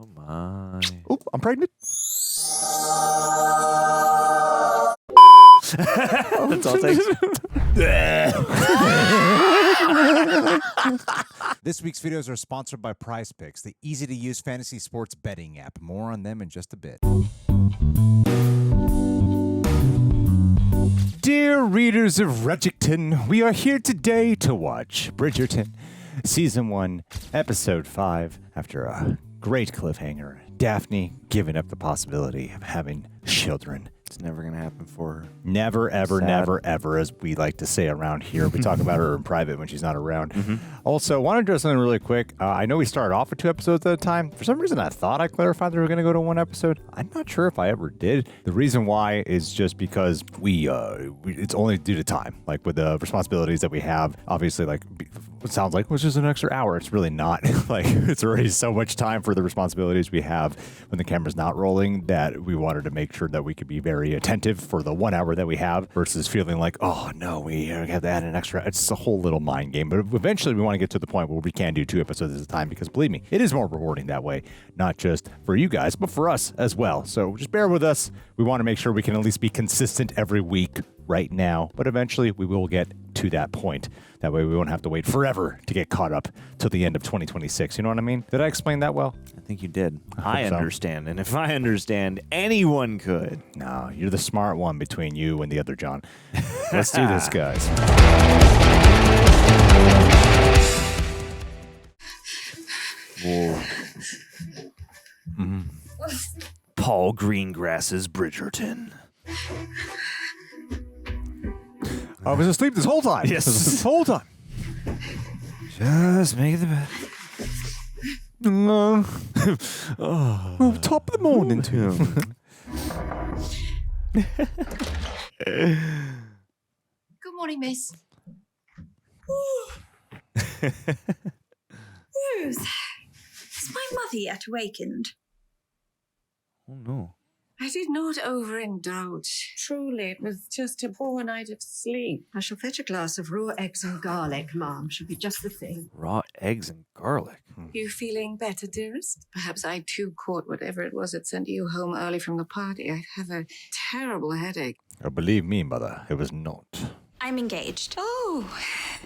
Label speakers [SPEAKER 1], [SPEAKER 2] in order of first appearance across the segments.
[SPEAKER 1] Oh my.
[SPEAKER 2] Oop, I'm pregnant.
[SPEAKER 1] That's all it takes.
[SPEAKER 3] This week's videos are sponsored by Prize Picks, the easy-to-use fantasy sports betting app. More on them in just a bit.
[SPEAKER 2] Dear readers of Regé-Jean, we are here today to watch Bridgerton, Season 1, Episode 5. After a great cliffhanger, Daphne giving up the possibility of having children.
[SPEAKER 1] It's never going to happen for her.
[SPEAKER 2] Never, ever,
[SPEAKER 1] Sad.
[SPEAKER 2] never, ever, as we like to say around here. We talk about her in private when she's not around. Also, want to address something really quick. I know we started off with 2 episodes at a time. For some reason, I thought I clarified that we were going to go to 1 episode. I'm not sure if I ever did. The reason why is just because it's only due to time. Like with the responsibilities that we have, obviously, like it sounds like it was just an extra hour. It's really not. Like it's already so much time for the responsibilities we have when the camera's not rolling that we wanted to make sure that we could be very attentive for the 1 hour that we have versus feeling like, oh no, we have to add an extra. It's a whole little mind game. But eventually we want to get to the point where we can do 2 episodes at a time because believe me, it is more rewarding that way, not just for you guys, but for us as well. So just bear with us. We want to make sure we can at least be consistent every week right now, but eventually we will get to that point. That way we won't have to wait forever to get caught up till the end of 2026. You know what I mean? Did I explain that well?
[SPEAKER 1] I think you did. I
[SPEAKER 2] hope so.
[SPEAKER 1] understand. And if I understand, anyone could.
[SPEAKER 2] No, you're the smart one between you and the other John. Let's do this, guys.
[SPEAKER 1] Whoa. Paul Greengrass's Bridgerton.
[SPEAKER 2] I was asleep this whole time.
[SPEAKER 1] Yes.
[SPEAKER 2] This whole time.
[SPEAKER 1] Just make the bed.
[SPEAKER 2] Oh, top of the morning, too.
[SPEAKER 4] Good morning, miss.
[SPEAKER 5] Rose, is my mother yet awakened?
[SPEAKER 1] Oh, no.
[SPEAKER 4] I did not overindulge. Truly, it was just a poor night of sleep.
[SPEAKER 6] I shall fetch a glass of raw eggs and garlic, ma'am. Should be just the thing.
[SPEAKER 1] Raw eggs and garlic.
[SPEAKER 4] You feeling better, dearest? Perhaps I too caught whatever it was that sent you home early from the party. I have a terrible headache.
[SPEAKER 2] Oh, believe me, mother, it was not.
[SPEAKER 5] I'm engaged.
[SPEAKER 4] Oh,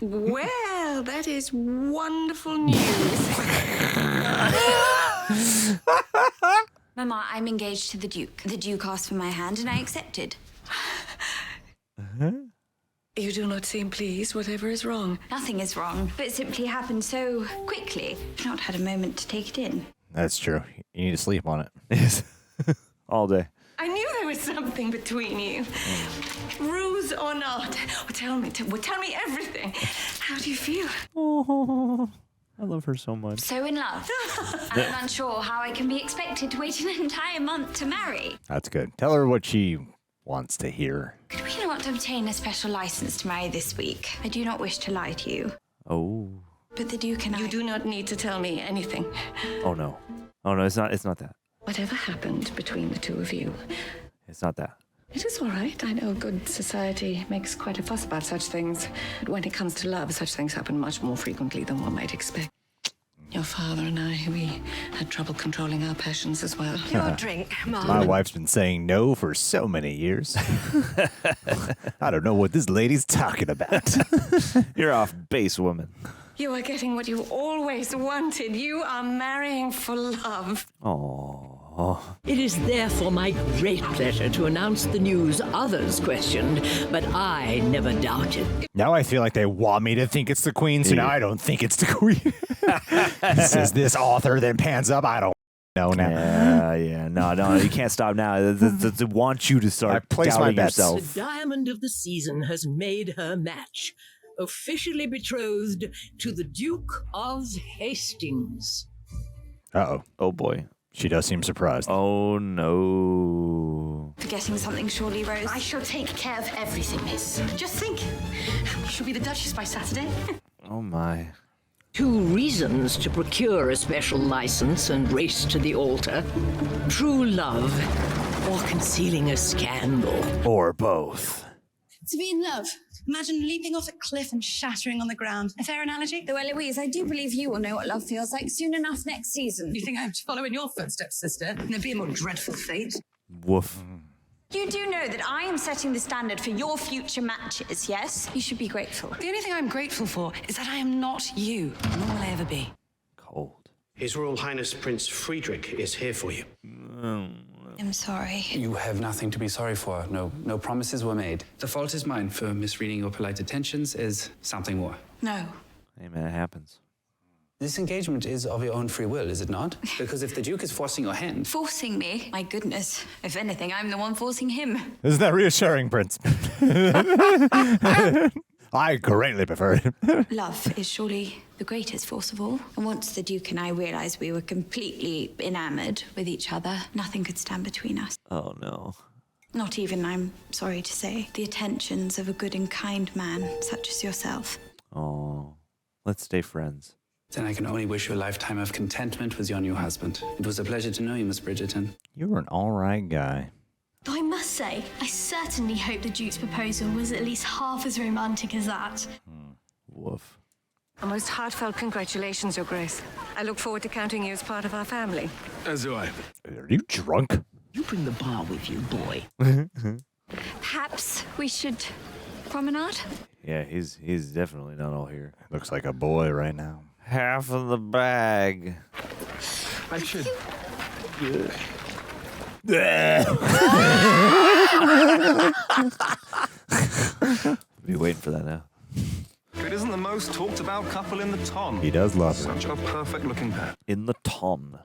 [SPEAKER 4] well, that is wonderful news.
[SPEAKER 5] Mama, I'm engaged to the Duke. The Duke asked for my hand and I accepted.
[SPEAKER 4] You do not seem pleased. Whatever is wrong?
[SPEAKER 5] Nothing is wrong, but it simply happened so quickly. I've not had a moment to take it in.
[SPEAKER 2] That's true. You need to sleep on it.
[SPEAKER 1] Yes. All day.
[SPEAKER 4] I knew there was something between you. Ruse or not. Well, tell me everything. How do you feel?
[SPEAKER 1] Oh, I love her so much.
[SPEAKER 5] So in love. I'm unsure how I can be expected to wait an entire month to marry.
[SPEAKER 2] That's good. Tell her what she wants to hear.
[SPEAKER 5] Could we not obtain a special license to marry this week? I do not wish to lie to you.
[SPEAKER 1] Oh.
[SPEAKER 5] But the Duke and
[SPEAKER 4] You do not need to tell me anything.
[SPEAKER 1] Oh, no. Oh, no, it's not that.
[SPEAKER 4] Whatever happened between the two of you,
[SPEAKER 1] It's not that.
[SPEAKER 4] it is all right. I know good society makes quite a fuss about such things. But when it comes to love, such things happen much more frequently than one might expect. Your father and I, we had trouble controlling our passions as well.
[SPEAKER 6] Your drink, ma'am.
[SPEAKER 2] My wife's been saying no for so many years. I don't know what this lady's talking about.
[SPEAKER 1] You're off base, woman.
[SPEAKER 4] You are getting what you always wanted. You are marrying for love.
[SPEAKER 1] Oh.
[SPEAKER 7] It is therefore my great pleasure to announce the news others questioned, but I never doubted.
[SPEAKER 2] Now I feel like they want me to think it's the queen, so now I don't think it's the queen. Says this author, then pans up. I don't know now.
[SPEAKER 1] Yeah. No, you can't stop now. They want you to
[SPEAKER 2] I
[SPEAKER 1] start
[SPEAKER 2] place my
[SPEAKER 1] doubting
[SPEAKER 2] bets.
[SPEAKER 7] The
[SPEAKER 1] yourself.
[SPEAKER 7] diamond of the season has made her match, officially betrothed to the Duke of Hastings.
[SPEAKER 2] Uh-oh.
[SPEAKER 1] Oh, boy.
[SPEAKER 2] She does seem surprised.
[SPEAKER 1] Oh, no.
[SPEAKER 5] Forgetting something surely, Rose.
[SPEAKER 6] I shall take care of everything, miss. Just think. She'll be the Duchess by Saturday.
[SPEAKER 1] Oh, my.
[SPEAKER 7] 2 reasons to procure a special license and race to the altar. True love or concealing a scandal.
[SPEAKER 1] Or both.
[SPEAKER 8] To be in love. Imagine leaping off a cliff and shattering on the ground. A fair analogy?
[SPEAKER 5] Though, Eloise, I do believe you will know what love feels like soon enough next season.
[SPEAKER 7] You think I have to follow in your footsteps, sister? There'd be a more dreadful fate.
[SPEAKER 1] Woof.
[SPEAKER 5] You do know that I am setting the standard for your future matches, yes? You should be grateful.
[SPEAKER 8] The only thing I'm grateful for is that I am not you, nor will I ever be.
[SPEAKER 1] Cold.
[SPEAKER 9] His Royal Highness Prince Friedrich is here for you.
[SPEAKER 5] I'm sorry.
[SPEAKER 10] You have nothing to be sorry for. No promises were made. The fault is mine for misreading your polite attentions as something more.
[SPEAKER 8] No.
[SPEAKER 1] Hey, man, it happens.
[SPEAKER 10] This engagement is of your own free will, is it not? Because if the Duke is forcing your hand...
[SPEAKER 5] Forcing me? My goodness. If anything, I'm the one forcing him.
[SPEAKER 2] Isn't that reassuring, Prince? I greatly prefer it.
[SPEAKER 5] Love is surely the greatest force of all. And once the Duke and I realized we were completely enamored with each other, nothing could stand between us.
[SPEAKER 1] Oh, no.
[SPEAKER 5] Not even, I'm sorry to say, the attentions of a good and kind man such as yourself.
[SPEAKER 1] Oh, let's stay friends.
[SPEAKER 10] Then I can only wish you a lifetime of contentment with your new husband. It was a pleasure to know you, Miss Bridgerton.
[SPEAKER 2] You were an all right guy.
[SPEAKER 11] I must say, I certainly hope the Duke's proposal was at least half as romantic as that.
[SPEAKER 1] Woof.
[SPEAKER 4] A most heartfelt congratulations, Your Grace. I look forward to counting you as part of our family.
[SPEAKER 9] As do I.
[SPEAKER 2] Are you drunk?
[SPEAKER 7] You bring the bar with you, boy.
[SPEAKER 5] Perhaps we should promenade?
[SPEAKER 1] Yeah, he's definitely not all here.
[SPEAKER 2] Looks like a boy right now.
[SPEAKER 1] Half of the bag.
[SPEAKER 9] I should.
[SPEAKER 1] Be waiting for that now.
[SPEAKER 12] It isn't the most talked about couple in the ton.
[SPEAKER 2] He does love her.
[SPEAKER 12] Such a perfect looking pair.
[SPEAKER 1] In the ton.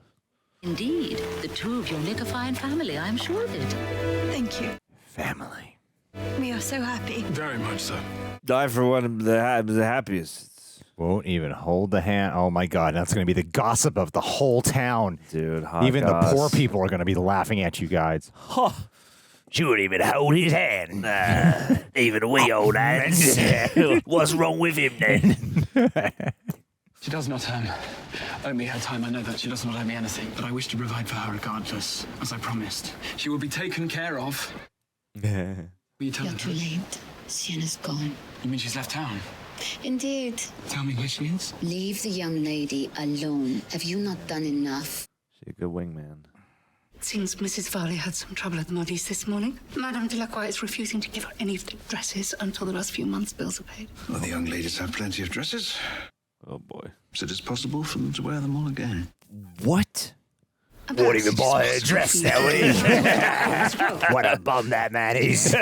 [SPEAKER 6] Indeed, the two of you make a fine family, I'm sure of it.
[SPEAKER 5] Thank you.
[SPEAKER 2] Family.
[SPEAKER 5] We are so happy.
[SPEAKER 9] Very much so.
[SPEAKER 1] Die for one of the happiest.
[SPEAKER 2] Won't even hold the hand. Oh my God, that's going to be the gossip of the whole town.
[SPEAKER 1] Dude, hot
[SPEAKER 2] Even
[SPEAKER 1] goss.
[SPEAKER 2] the poor people are going to be laughing at you guys.
[SPEAKER 1] Huh. She wouldn't even hold his hand. Even we old hands. What's wrong with him then?
[SPEAKER 10] She does not owe me her time. I know that she does not owe me anything, but I wish to provide for her regardless, as I promised. She will be taken care of. Will you tell
[SPEAKER 6] You're
[SPEAKER 10] her
[SPEAKER 6] too
[SPEAKER 10] this?
[SPEAKER 6] late. Sienna's gone.
[SPEAKER 10] You mean she's left town?
[SPEAKER 6] Indeed.
[SPEAKER 10] Tell me where she is.
[SPEAKER 6] Leave the young lady alone. Have you not done enough?
[SPEAKER 1] She's a good wingman.
[SPEAKER 8] It seems Mrs. Farley had some trouble at the Modis this morning. Madame Delacroix is refusing to give her any of the dresses until the last few months' bills are paid.
[SPEAKER 9] Well, the young ladies have plenty of dresses,
[SPEAKER 1] Oh, boy.
[SPEAKER 9] so it is possible for them to wear them all again.
[SPEAKER 1] What?
[SPEAKER 8] Won't even buy
[SPEAKER 1] a dress now, What a bum that man is.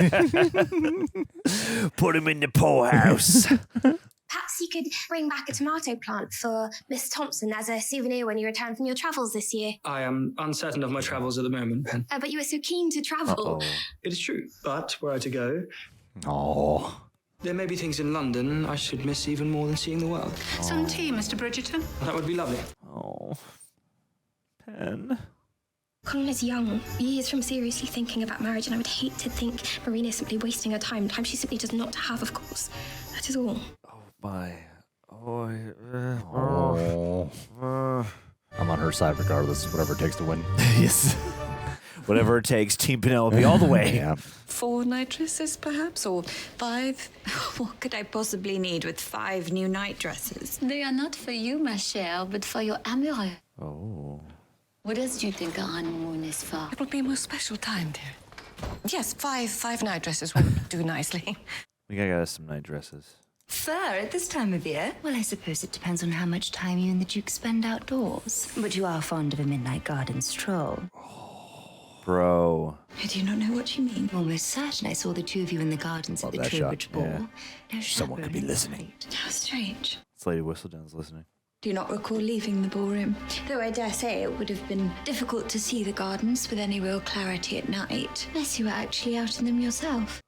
[SPEAKER 1] Put him in the poorhouse.
[SPEAKER 11] Perhaps you could bring back a tomato plant for Miss Thompson as a souvenir when you return from your travels this year.
[SPEAKER 10] I am uncertain of my travels at the moment.
[SPEAKER 11] But you were so keen to travel.
[SPEAKER 1] Uh-oh.
[SPEAKER 10] It is true, but were I to go,
[SPEAKER 2] Oh.
[SPEAKER 10] there may be things in London I should miss even more than seeing the world.
[SPEAKER 8] Some tea, Mr. Bridgerton.
[SPEAKER 10] That would be lovely.
[SPEAKER 1] Oh. Pen.
[SPEAKER 11] Colin is young, years from seriously thinking about marriage, and I would hate to think Marina is simply wasting her time. Time she simply does not have, of course. That is all.
[SPEAKER 1] My. Oh.
[SPEAKER 2] I'm on her side regardless, whatever it takes to win.
[SPEAKER 1] Yes. Whatever it takes, Team Penelope all the way.
[SPEAKER 2] Yeah.
[SPEAKER 4] 4 night dresses, perhaps, or 5?
[SPEAKER 5] What could I possibly need with 5 new night dresses?
[SPEAKER 6] They are not for you, ma chère, but for your amoureux.
[SPEAKER 1] Oh.
[SPEAKER 6] What else do you think a honeymoon is for?
[SPEAKER 4] It would be a most special time, dear. Yes, 5 night dresses would do nicely.
[SPEAKER 1] We gotta get us some night dresses.
[SPEAKER 6] Fur at this time of year? Well, I suppose it depends on how much time you and the Duke spend outdoors. But you are fond of a midnight garden stroll.
[SPEAKER 1] Bro.
[SPEAKER 5] I do not know what you mean.
[SPEAKER 6] Almost certain I saw the two of you in the gardens
[SPEAKER 2] Love
[SPEAKER 6] at the
[SPEAKER 2] that shot,
[SPEAKER 6] Trowbridge Ball.
[SPEAKER 2] yeah.
[SPEAKER 6] No
[SPEAKER 2] Someone could be
[SPEAKER 6] chaperone
[SPEAKER 2] listening.
[SPEAKER 6] inside.
[SPEAKER 5] How strange.
[SPEAKER 1] It's Lady Whistledown's listening.
[SPEAKER 5] Do not recall leaving the ballroom, though I dare say it would have been difficult to see the gardens with any real clarity at night.
[SPEAKER 6] Unless you were actually out in them yourself.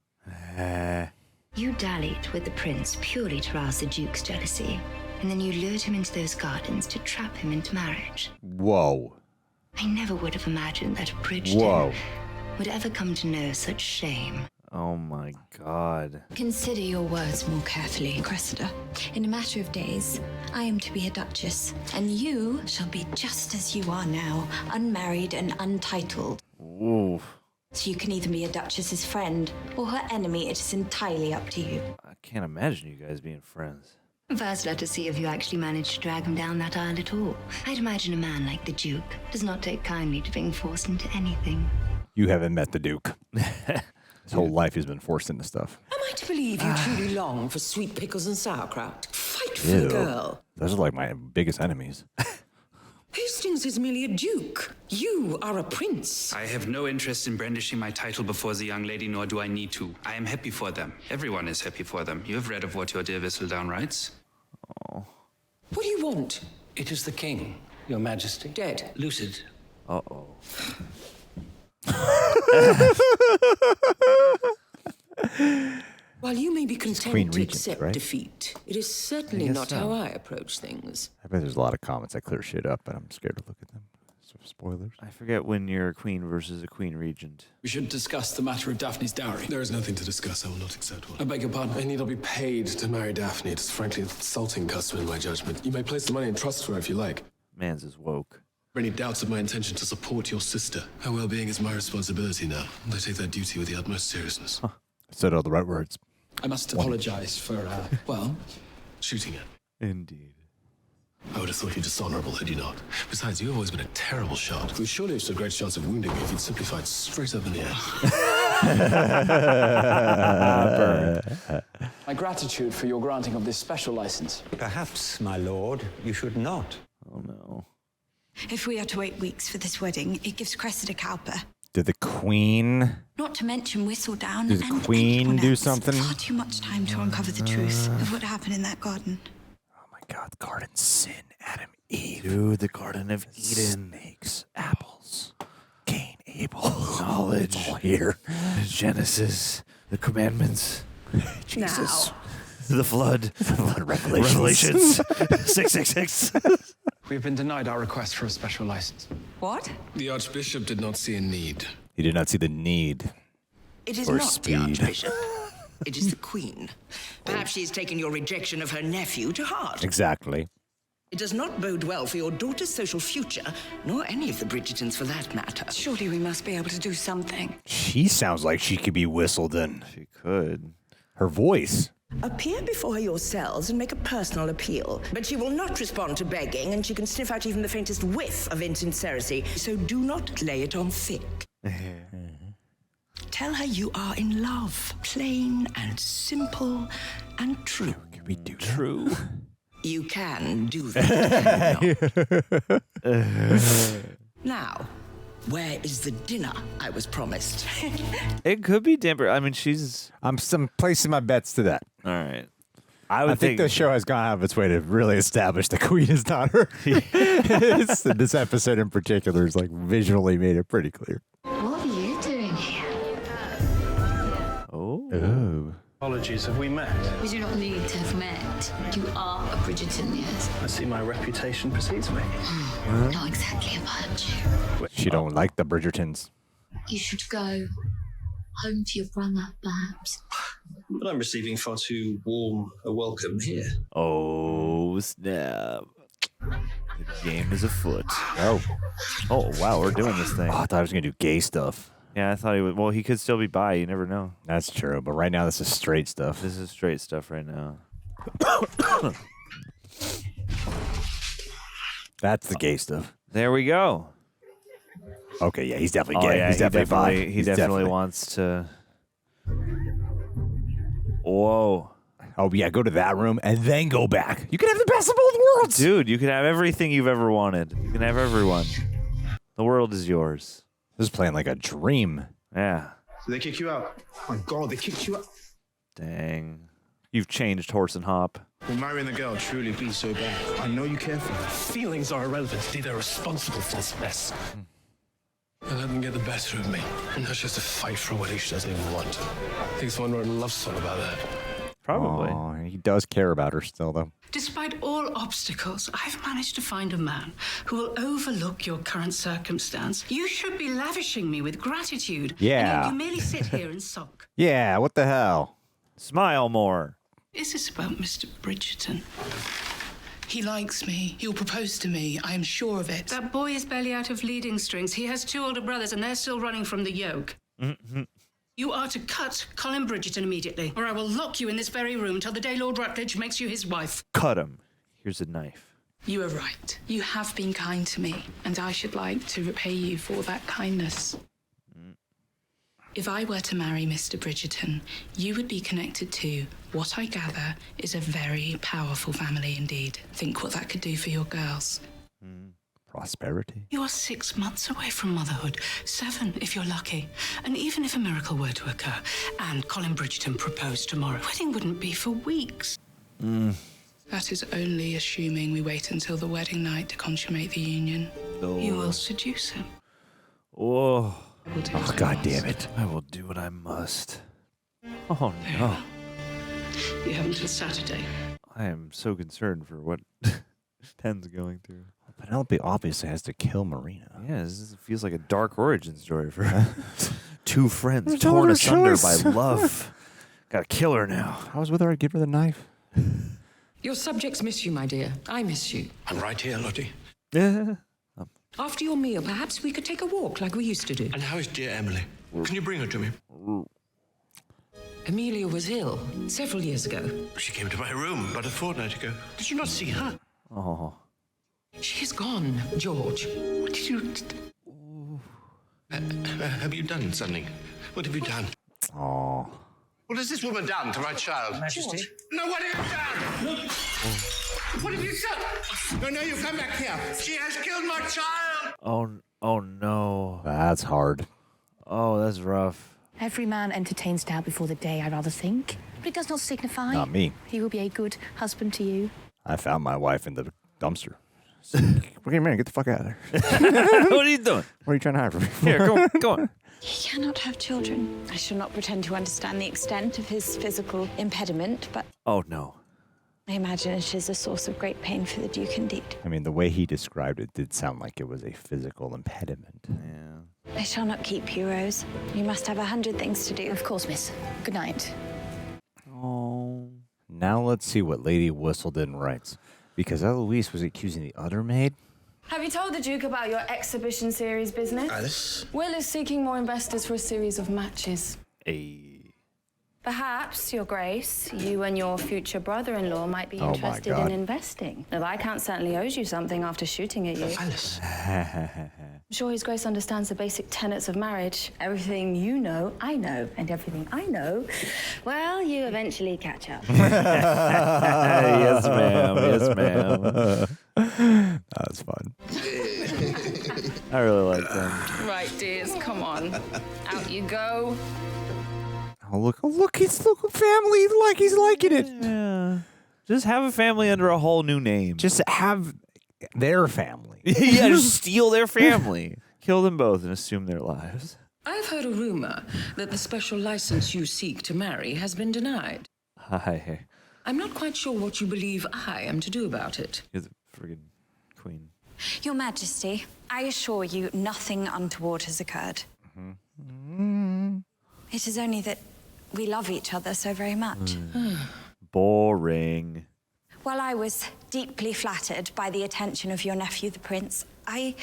[SPEAKER 6] You dallied with the prince purely to rouse the Duke's jealousy. And then you lured him into those gardens to trap him into marriage.
[SPEAKER 2] Whoa.
[SPEAKER 6] I never would have imagined that Bridgerton
[SPEAKER 2] Whoa.
[SPEAKER 6] would ever come to know such shame.
[SPEAKER 1] Oh my God.
[SPEAKER 5] Consider your words more carefully, Cressida. In a matter of days, I am to be a duchess, and you shall be just as you are now, unmarried and untitled.
[SPEAKER 1] Ooh.
[SPEAKER 5] So you can either be a Duchess's friend or her enemy. It is entirely up to you.
[SPEAKER 13] I can't imagine you guys being friends.
[SPEAKER 6] First, let us see if you actually managed to drag him down that aisle at all. I'd imagine a man like the Duke does not take kindly to being forced into anything.
[SPEAKER 2] You haven't met the Duke. His whole life he's been forced into stuff.
[SPEAKER 7] Am I to believe you truly long for sweet pickles and sauerkraut? Fight for the
[SPEAKER 2] Ew.
[SPEAKER 7] girl.
[SPEAKER 2] Those are like my biggest enemies.
[SPEAKER 7] Hastings is merely a duke. You are a prince.
[SPEAKER 14] I have no interest in brandishing my title before the young lady, nor do I need to. I am happy for them. Everyone is happy for them. You have read of what your dear Whistledown writes?
[SPEAKER 13] Oh.
[SPEAKER 7] What do you want?
[SPEAKER 15] It is the king, your majesty.
[SPEAKER 7] Dead.
[SPEAKER 15] Lucid.
[SPEAKER 13] Uh-oh.
[SPEAKER 7] While you may be
[SPEAKER 2] Queen
[SPEAKER 7] content to
[SPEAKER 2] Regent,
[SPEAKER 7] accept
[SPEAKER 2] right?
[SPEAKER 7] defeat, it is certainly
[SPEAKER 2] guess
[SPEAKER 7] not
[SPEAKER 2] so.
[SPEAKER 7] how I approach things.
[SPEAKER 2] I bet there's a lot of comments that clear shit up, but I'm scared to look at them. So spoilers.
[SPEAKER 13] I forget when you're a queen versus a queen regent.
[SPEAKER 10] We should discuss the matter of Daphne's dowry.
[SPEAKER 16] There is nothing to discuss. I will not accept one.
[SPEAKER 10] I beg your pardon.
[SPEAKER 16] I need not be paid to marry Daphne. It is frankly insulting custom in my judgment. You may place the money in trust for her if you like.
[SPEAKER 13] Man's is woke.
[SPEAKER 16] Any doubts of my intention to support your sister? Her well-being is my responsibility now, and I take that duty with the utmost seriousness.
[SPEAKER 2] I said all the right words.
[SPEAKER 10] I must apologize for, well...
[SPEAKER 16] Shooting it.
[SPEAKER 13] Indeed.
[SPEAKER 16] I would have thought you dishonorable had you not. Besides, you have always been a terrible shot. We surely have stood a great chance of wounding me if you'd simply fired straight up in the
[SPEAKER 10] air. My gratitude for your granting of this special license.
[SPEAKER 15] Perhaps, my lord, you should not.
[SPEAKER 13] Oh, no.
[SPEAKER 5] If we are to wait weeks for this wedding, it gives Cressida Cowper.
[SPEAKER 2] Did the Queen...
[SPEAKER 5] Not to mention Whistledown.
[SPEAKER 2] Did the
[SPEAKER 5] and
[SPEAKER 2] Queen
[SPEAKER 5] anyone
[SPEAKER 2] do
[SPEAKER 5] else.
[SPEAKER 2] something?
[SPEAKER 5] Far too much time to uncover the truth of what happened in that garden.
[SPEAKER 2] Oh my God, garden sin, Adam, Eve.
[SPEAKER 13] Dude, the Garden of Eden.
[SPEAKER 2] Snakes, apples, Cain, Abel.
[SPEAKER 13] Knowledge.
[SPEAKER 2] It's all here.
[SPEAKER 13] Genesis. The commandments.
[SPEAKER 2] Jesus.
[SPEAKER 13] The flood.
[SPEAKER 2] Revelations.
[SPEAKER 13] 666.
[SPEAKER 10] We have been denied our request for a special license.
[SPEAKER 7] What?
[SPEAKER 16] The Archbishop did not see a need.
[SPEAKER 2] He did not see the need.
[SPEAKER 7] It is
[SPEAKER 2] Or
[SPEAKER 7] not
[SPEAKER 2] speed.
[SPEAKER 7] the Archbishop. It is the Queen. Perhaps she has taken your rejection of her nephew to heart.
[SPEAKER 2] Exactly.
[SPEAKER 7] It does not bode well for your daughter's social future, nor any of the Bridgertons for that matter.
[SPEAKER 4] Surely we must be able to do something.
[SPEAKER 2] She sounds like she could be Whistledown.
[SPEAKER 13] She could.
[SPEAKER 2] Her voice.
[SPEAKER 7] Appear before her yourselves and make a personal appeal. But she will not respond to begging, and she can sniff out even the faintest whiff of insincerity. So do not lay it on thick. Tell her you are in love. Plain and simple and true.
[SPEAKER 2] Can we do
[SPEAKER 13] True.
[SPEAKER 7] You can do that. can you not? Now, where is the dinner I was promised?
[SPEAKER 13] It could be Denver. I mean, she's...
[SPEAKER 2] I'm placing my bets to that.
[SPEAKER 13] All right.
[SPEAKER 2] I think the show has gone out of its way to really establish the Queen is not her. This episode in particular is like visually made it pretty clear.
[SPEAKER 6] What are you doing here?
[SPEAKER 2] Oh.
[SPEAKER 12] Apologies, have we met?
[SPEAKER 6] We do not need to have met. You are a Bridgerton, yes.
[SPEAKER 12] I see my reputation precedes me.
[SPEAKER 6] Not exactly a virtue.
[SPEAKER 2] She don't like the Bridgertons.
[SPEAKER 6] You should go home to your brother, perhaps.
[SPEAKER 12] But I'm receiving far too warm a welcome here.
[SPEAKER 13] Oh, snap. The game is afoot.
[SPEAKER 2] Oh.
[SPEAKER 13] Oh, wow, we're doing this thing.
[SPEAKER 2] Oh, I thought I was going to do gay stuff.
[SPEAKER 13] Yeah, I thought he would. Well, he could still be bi. You never know.
[SPEAKER 2] That's true, but right now this is straight stuff.
[SPEAKER 13] This is straight stuff right now.
[SPEAKER 2] That's the gay stuff.
[SPEAKER 13] There we go.
[SPEAKER 2] Okay, yeah, he's definitely gay.
[SPEAKER 13] Yeah,
[SPEAKER 2] he's definitely bi.
[SPEAKER 13] He
[SPEAKER 2] He's
[SPEAKER 13] definitely wants to. Whoa.
[SPEAKER 2] Oh, yeah, go to that room and then go back. You can have the best of both worlds.
[SPEAKER 13] Dude, you can have everything you've ever wanted. You can have everyone. The world is yours.
[SPEAKER 2] This is playing like a dream.
[SPEAKER 13] Yeah.
[SPEAKER 9] So they kick you out. Oh my God, they kicked you out.
[SPEAKER 13] Dang. You've changed horse and hop.
[SPEAKER 9] Will marrying the girl truly be so bad? I know you care for her.
[SPEAKER 12] Feelings are irrelevant. They're responsible for this mess.
[SPEAKER 16] I let them get the better of me. And now she has to fight for a wedding she doesn't even want. I think someone wrote a love song about that.
[SPEAKER 13] Probably.
[SPEAKER 2] Oh, he does care about her still, though.
[SPEAKER 8] Despite all obstacles, I've managed to find a man who will overlook your current circumstance. You should be lavishing me with gratitude.
[SPEAKER 2] Yeah.
[SPEAKER 8] And yet you merely sit here and sulk.
[SPEAKER 2] Yeah, what the hell?
[SPEAKER 13] Smile more.
[SPEAKER 8] Is this about Mr. Bridgerton? He likes me. He'll propose to me. I am sure of it. That boy is barely out of leading strings. He has 2 older brothers, and they're still running from the yoke. You are to cut Colin Bridgerton immediately, or I will lock you in this very room till the day Lord Rutledge makes you his wife.
[SPEAKER 13] Cut him. Here's a knife.
[SPEAKER 8] You are right. You have been kind to me, and I should like to repay you for that kindness. If I were to marry Mr. Bridgerton, you would be connected to what I gather is a very powerful family indeed. Think what that could do for your girls.
[SPEAKER 2] Prosperity.
[SPEAKER 8] You are 6 months away from motherhood, 7 if you're lucky. And even if a miracle were to occur, and Colin Bridgerton proposed tomorrow, wedding wouldn't be for weeks. That is only assuming we wait until the wedding night to consummate the union.
[SPEAKER 13] Oh.
[SPEAKER 8] You will seduce him.
[SPEAKER 13] Whoa.
[SPEAKER 2] Oh, God damn it.
[SPEAKER 13] I will do what I must. Oh, no.
[SPEAKER 8] You have until Saturday.
[SPEAKER 13] I am so concerned for what Pen's going through.
[SPEAKER 2] Penelope obviously has to kill Marina.
[SPEAKER 13] Yeah, this feels like a dark origin story for her. Two friends
[SPEAKER 2] There's
[SPEAKER 13] torn
[SPEAKER 2] no
[SPEAKER 13] asunder
[SPEAKER 2] choice.
[SPEAKER 13] by love. Gotta kill her now.
[SPEAKER 2] If I was with her, I'd give her the knife.
[SPEAKER 17] Your subjects miss you, my dear. I miss you.
[SPEAKER 15] I'm right here, Lottie.
[SPEAKER 13] Yeah.
[SPEAKER 17] After your meal, perhaps we could take a walk like we used to do.
[SPEAKER 15] And how is dear Emily? Can you bring her to me?
[SPEAKER 17] Amelia was ill several years ago.
[SPEAKER 15] She came to my room about a fortnight ago. Did you not see her?
[SPEAKER 13] Oh.
[SPEAKER 17] She is gone, George.
[SPEAKER 15] What did you... have you done something? What have you done?
[SPEAKER 2] Oh.
[SPEAKER 15] What has this woman done to my child?
[SPEAKER 17] Majesty?
[SPEAKER 15] No, what have you done? What have you done? No, you come back here. She has killed my child.
[SPEAKER 13] Oh no.
[SPEAKER 2] That's hard.
[SPEAKER 13] Oh, that's rough.
[SPEAKER 18] Every man entertains doubt before the day, I rather think. But it does not signify.
[SPEAKER 2] Not me.
[SPEAKER 18] He will be a good husband to you.
[SPEAKER 2] I found my wife in the dumpster. Okay, man, get the fuck out of there.
[SPEAKER 13] What are you doing?
[SPEAKER 2] What are you trying to hide from me?
[SPEAKER 13] Here, go on.
[SPEAKER 5] He cannot have children. I shall not pretend to understand the extent of his physical impediment, but
[SPEAKER 13] Oh no.
[SPEAKER 5] I imagine it is a source of great pain for the Duke indeed.
[SPEAKER 2] I mean, the way he described it did sound like it was a physical impediment.
[SPEAKER 13] Yeah.
[SPEAKER 5] I shall not keep you, Rose. You must have 100 things to do.
[SPEAKER 18] Of course, miss. Good night.
[SPEAKER 13] Oh.
[SPEAKER 2] Now let's see what Lady Whistledown writes. Because Eloise was accusing the other maid.
[SPEAKER 19] Have you told the Duke about your exhibition series business?
[SPEAKER 15] Alice?
[SPEAKER 19] Will is seeking more investors for a series of matches.
[SPEAKER 13] Hey.
[SPEAKER 19] Perhaps, Your Grace, you and your future brother-in-law might be
[SPEAKER 2] Oh, my
[SPEAKER 19] interested
[SPEAKER 2] God.
[SPEAKER 19] in investing. The Viscount certainly owes you something after shooting at you.
[SPEAKER 15] Alice.
[SPEAKER 19] I'm sure His Grace understands the basic tenets of marriage. Everything you know, I know. And everything I know, well, you eventually catch up.
[SPEAKER 13] Yes, ma'am. Yes, ma'am.
[SPEAKER 2] That's fun.
[SPEAKER 13] I really like them.
[SPEAKER 19] Right, dears, come on. Out you go.
[SPEAKER 2] Oh, look, he's a family like he's liking it.
[SPEAKER 13] Yeah. Just have a family under a whole new name.
[SPEAKER 2] Just have their family.
[SPEAKER 13] Yeah, just steal their family. Kill them both and assume their lives.
[SPEAKER 17] I've heard a rumor that the special license you seek to marry has been denied.
[SPEAKER 13] Hi.
[SPEAKER 17] I'm not quite sure what you believe I am to do about it.
[SPEAKER 13] You're the friggin' queen.
[SPEAKER 5] Your Majesty, I assure you nothing untoward has occurred. It is only that we love each other so very much.
[SPEAKER 13] Boring.
[SPEAKER 5] While I was deeply flattered by the attention of your nephew, the Prince, I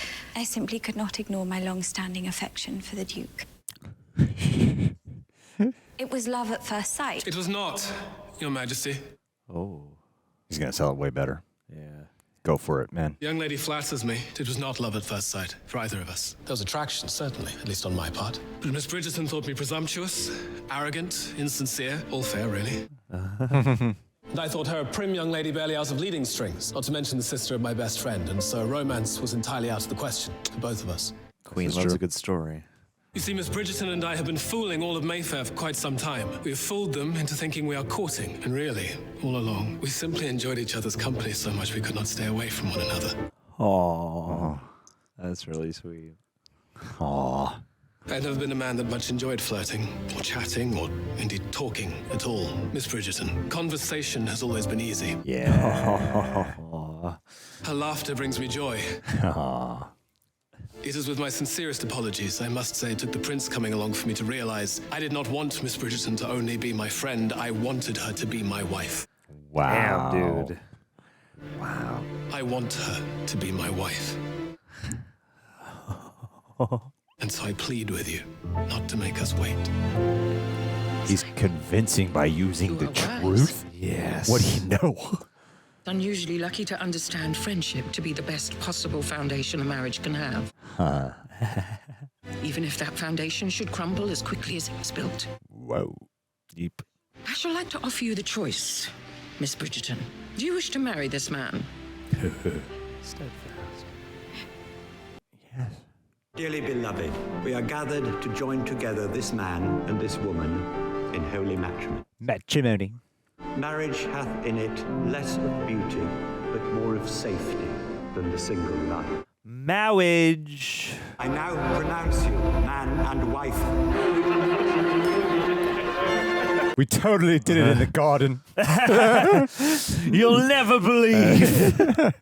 [SPEAKER 5] simply could not ignore my long-standing affection for the Duke. It was love at first sight.
[SPEAKER 16] It was not, Your Majesty.
[SPEAKER 13] Oh.
[SPEAKER 2] He's going to sell it way better.
[SPEAKER 13] Yeah.
[SPEAKER 2] Go for it, man.
[SPEAKER 16] The young lady flatters me. It was not love at first sight for either of us. There was attraction, certainly, at least on my part. But Miss Bridgerton thought me presumptuous, arrogant, insincere. All fair, really. And I thought her a prim young lady barely out of leading strings, not to mention the sister of my best friend, and so romance was entirely out of the question for both of us.
[SPEAKER 13] Queen loves a good story.
[SPEAKER 16] You see, Miss Bridgerton and I have been fooling all of Mayfair for quite some time. We have fooled them into thinking we are courting, and really, all along, we simply enjoyed each other's company so much we could not stay away from one another.
[SPEAKER 13] Aww. That's really sweet.
[SPEAKER 2] Aww.
[SPEAKER 16] I've never been a man that much enjoyed flirting, or chatting, or indeed talking at all. Miss Bridgerton, conversation has always been easy.
[SPEAKER 2] Yeah.
[SPEAKER 16] Her laughter brings me joy.
[SPEAKER 2] Aww.
[SPEAKER 16] It is with my sincerest apologies. I must say it took the prince coming along for me to realize I did not want Miss Bridgerton to only be my friend. I wanted her to be my wife.
[SPEAKER 2] Wow.
[SPEAKER 13] Damn, dude.
[SPEAKER 2] Wow.
[SPEAKER 16] I want her to be my wife. And so I plead with you not to make us wait.
[SPEAKER 2] He's convincing by using the truth?
[SPEAKER 13] Yes.
[SPEAKER 2] What do you know?
[SPEAKER 17] Unusually lucky to understand friendship to be the best possible foundation a marriage can have.
[SPEAKER 2] Huh.
[SPEAKER 17] Even if that foundation should crumble as quickly as it was built.
[SPEAKER 2] Whoa.
[SPEAKER 13] Deep.
[SPEAKER 17] I shall like to offer you the choice, Miss Bridgerton. Do you wish to marry this man?
[SPEAKER 13] Steadfast.
[SPEAKER 2] Yes.
[SPEAKER 20] Dearly beloved, we are gathered to join together this man and this woman in holy matrimony.
[SPEAKER 2] Matrimony.
[SPEAKER 20] Marriage hath in it less of beauty, but more of safety than the single life.
[SPEAKER 13] Marriage.
[SPEAKER 20] I now pronounce you man and wife.
[SPEAKER 2] We totally did it in the garden.
[SPEAKER 13] You'll never believe.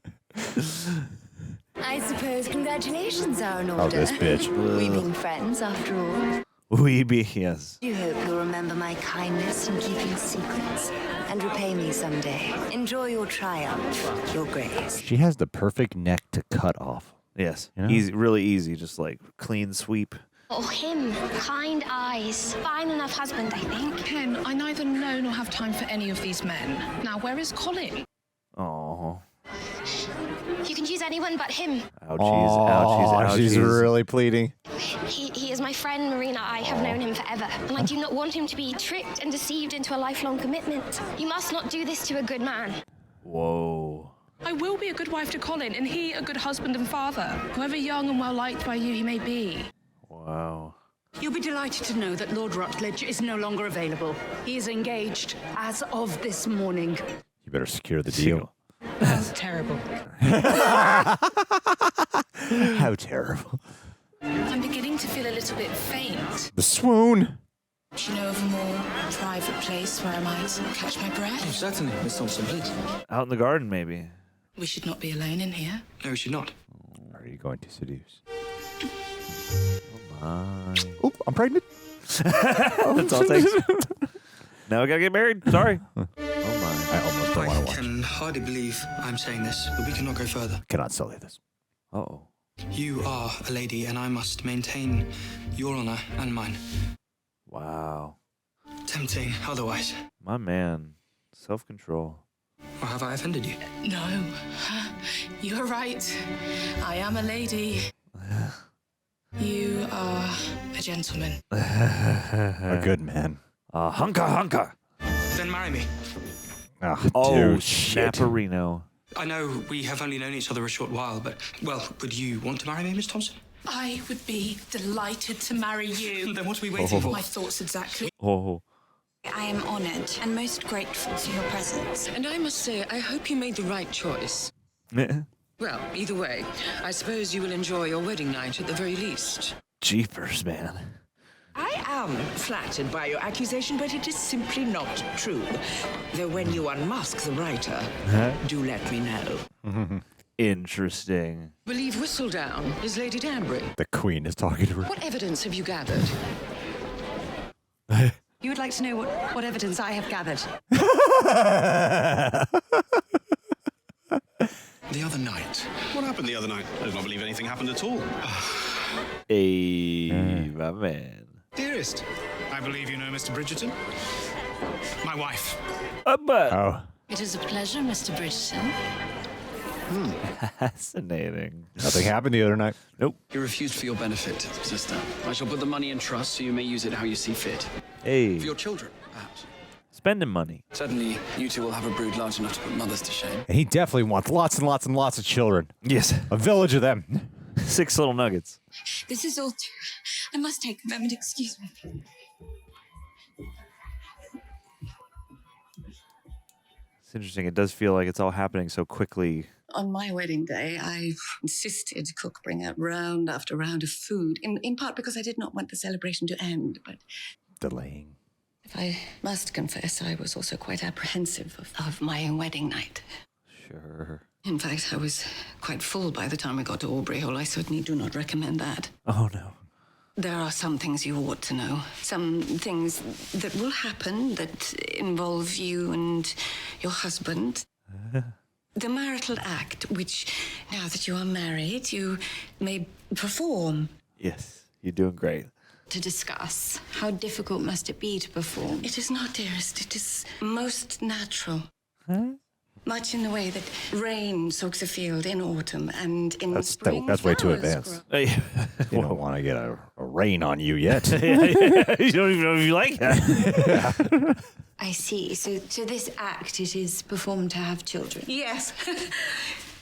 [SPEAKER 6] I suppose congratulations are in order.
[SPEAKER 2] Oh, this bitch.
[SPEAKER 6] We've been friends after all.
[SPEAKER 13] We be, yes.
[SPEAKER 6] Do hope you'll remember my kindness in keeping secrets and repay me someday. Enjoy your triumph, your grace.
[SPEAKER 2] She has the perfect neck to cut off.
[SPEAKER 13] Yes.
[SPEAKER 2] You know?
[SPEAKER 13] Easy, really easy. Just like clean sweep.
[SPEAKER 11] Oh, him. Kind eyes. Fine enough husband, I think.
[SPEAKER 8] Ken, I neither know nor have time for any of these men. Now, where is Colin?
[SPEAKER 13] Oh.
[SPEAKER 11] You can choose anyone but him.
[SPEAKER 13] Ouchies, ouchies, ouchies.
[SPEAKER 2] She's really pleading.
[SPEAKER 11] He is my friend, Marina. I have known him forever. And I do not want him to be tricked and deceived into a lifelong commitment. You must not do this to a good man.
[SPEAKER 13] Whoa.
[SPEAKER 8] I will be a good wife to Colin, and he a good husband and father, however young and well-liked by you he may be.
[SPEAKER 13] Wow.
[SPEAKER 21] You'll be delighted to know that Lord Rutledge is no longer available. He is engaged as of this morning.
[SPEAKER 2] You better secure the deal.
[SPEAKER 8] That's terrible.
[SPEAKER 2] How terrible.
[SPEAKER 8] I'm beginning to feel a little bit faint.
[SPEAKER 2] The swoon.
[SPEAKER 8] Do you know of a more private place where I might catch my breath?
[SPEAKER 10] Oh, certainly, Miss Thompson, please.
[SPEAKER 13] Out in the garden, maybe.
[SPEAKER 8] We should not be alone in here.
[SPEAKER 10] No, we should not.
[SPEAKER 2] Are you going to seduce?
[SPEAKER 13] Oh, my.
[SPEAKER 2] Oop, I'm pregnant.
[SPEAKER 13] That's all it takes. Now we gotta get married. Sorry. Oh, my.
[SPEAKER 2] I almost don't want to watch.
[SPEAKER 10] I can hardly believe I'm saying this, but we cannot go further.
[SPEAKER 2] Cannot sully this.
[SPEAKER 13] Uh-oh.
[SPEAKER 10] You are a lady, and I must maintain your honor and mine.
[SPEAKER 13] Wow.
[SPEAKER 10] Tempting otherwise.
[SPEAKER 13] My man. Self-control.
[SPEAKER 10] Or have I offended you?
[SPEAKER 8] No. You're right. I am a lady. You are a gentleman.
[SPEAKER 2] A good man.
[SPEAKER 13] Hunka.
[SPEAKER 10] Then marry me.
[SPEAKER 2] Oh, dude, shit.
[SPEAKER 13] Snapperino.
[SPEAKER 10] I know we have only known each other a short while, but, well, would you want to marry me, Miss Thompson?
[SPEAKER 8] I would be delighted to marry you.
[SPEAKER 10] Then what are we waiting for?
[SPEAKER 8] My thoughts exactly.
[SPEAKER 13] Oh.
[SPEAKER 5] I am honoured and most grateful for your presence.
[SPEAKER 17] And I must say, I hope you made the right choice. Well, either way, I suppose you will enjoy your wedding night at the very least.
[SPEAKER 13] Jeepers, man.
[SPEAKER 7] I am flattered by your accusation, but it is simply not true. Though when you unmask the writer, do let me know.
[SPEAKER 13] Interesting.
[SPEAKER 17] Believe Whistledown is Lady Danbury.
[SPEAKER 2] The queen is talking to her.
[SPEAKER 17] What evidence have you gathered?
[SPEAKER 21] You would like to know what evidence I have gathered?
[SPEAKER 9] The other night. What happened the other night? I do not believe anything happened at all.
[SPEAKER 13] Hey, my man.
[SPEAKER 16] Dearest, I believe you know Mr. Bridgerton. My wife.
[SPEAKER 2] Oh.
[SPEAKER 11] It is a pleasure, Mr. Bridgerton.
[SPEAKER 13] Fascinating.
[SPEAKER 2] Nothing happened the other night.
[SPEAKER 13] Nope.
[SPEAKER 10] He refused for your benefit, sister. I shall put the money in trust so you may use it how you see fit.
[SPEAKER 13] Hey.
[SPEAKER 10] For your children, perhaps.
[SPEAKER 13] Spending money.
[SPEAKER 10] Certainly, you two will have a brood large enough to put mothers to shame.
[SPEAKER 2] And he definitely wants lots and lots and lots of children.
[SPEAKER 13] Yes.
[SPEAKER 2] A village of them.
[SPEAKER 13] 6 little nuggets.
[SPEAKER 5] This is all true. I must take a moment, excuse me.
[SPEAKER 13] It's interesting. It does feel like it's all happening so quickly.
[SPEAKER 4] On my wedding day, I insisted cook bring out round after round of food, in part because I did not want the celebration to end, but...
[SPEAKER 2] Delaying.
[SPEAKER 4] If I must confess, I was also quite apprehensive of my own wedding night.
[SPEAKER 13] Sure.
[SPEAKER 4] In fact, I was quite full by the time we got to Aubrey Hall. I certainly do not recommend that.
[SPEAKER 13] Oh, no.
[SPEAKER 4] There are some things you ought to know. Some things that will happen that involve you and your husband. The marital act, which, now that you are married, you may perform.
[SPEAKER 13] Yes. You're doing great.
[SPEAKER 8] To discuss. How difficult must it be to perform?
[SPEAKER 4] It is not, dearest. It is most natural. Much in the way that rain soaks a field in autumn and in spring.
[SPEAKER 2] That's way too
[SPEAKER 4] flowers
[SPEAKER 2] advanced. You don't want to get a rain on you yet.
[SPEAKER 13] You don't even know if you like that.
[SPEAKER 5] I see. So this act, it is performed to have children.
[SPEAKER 4] Yes.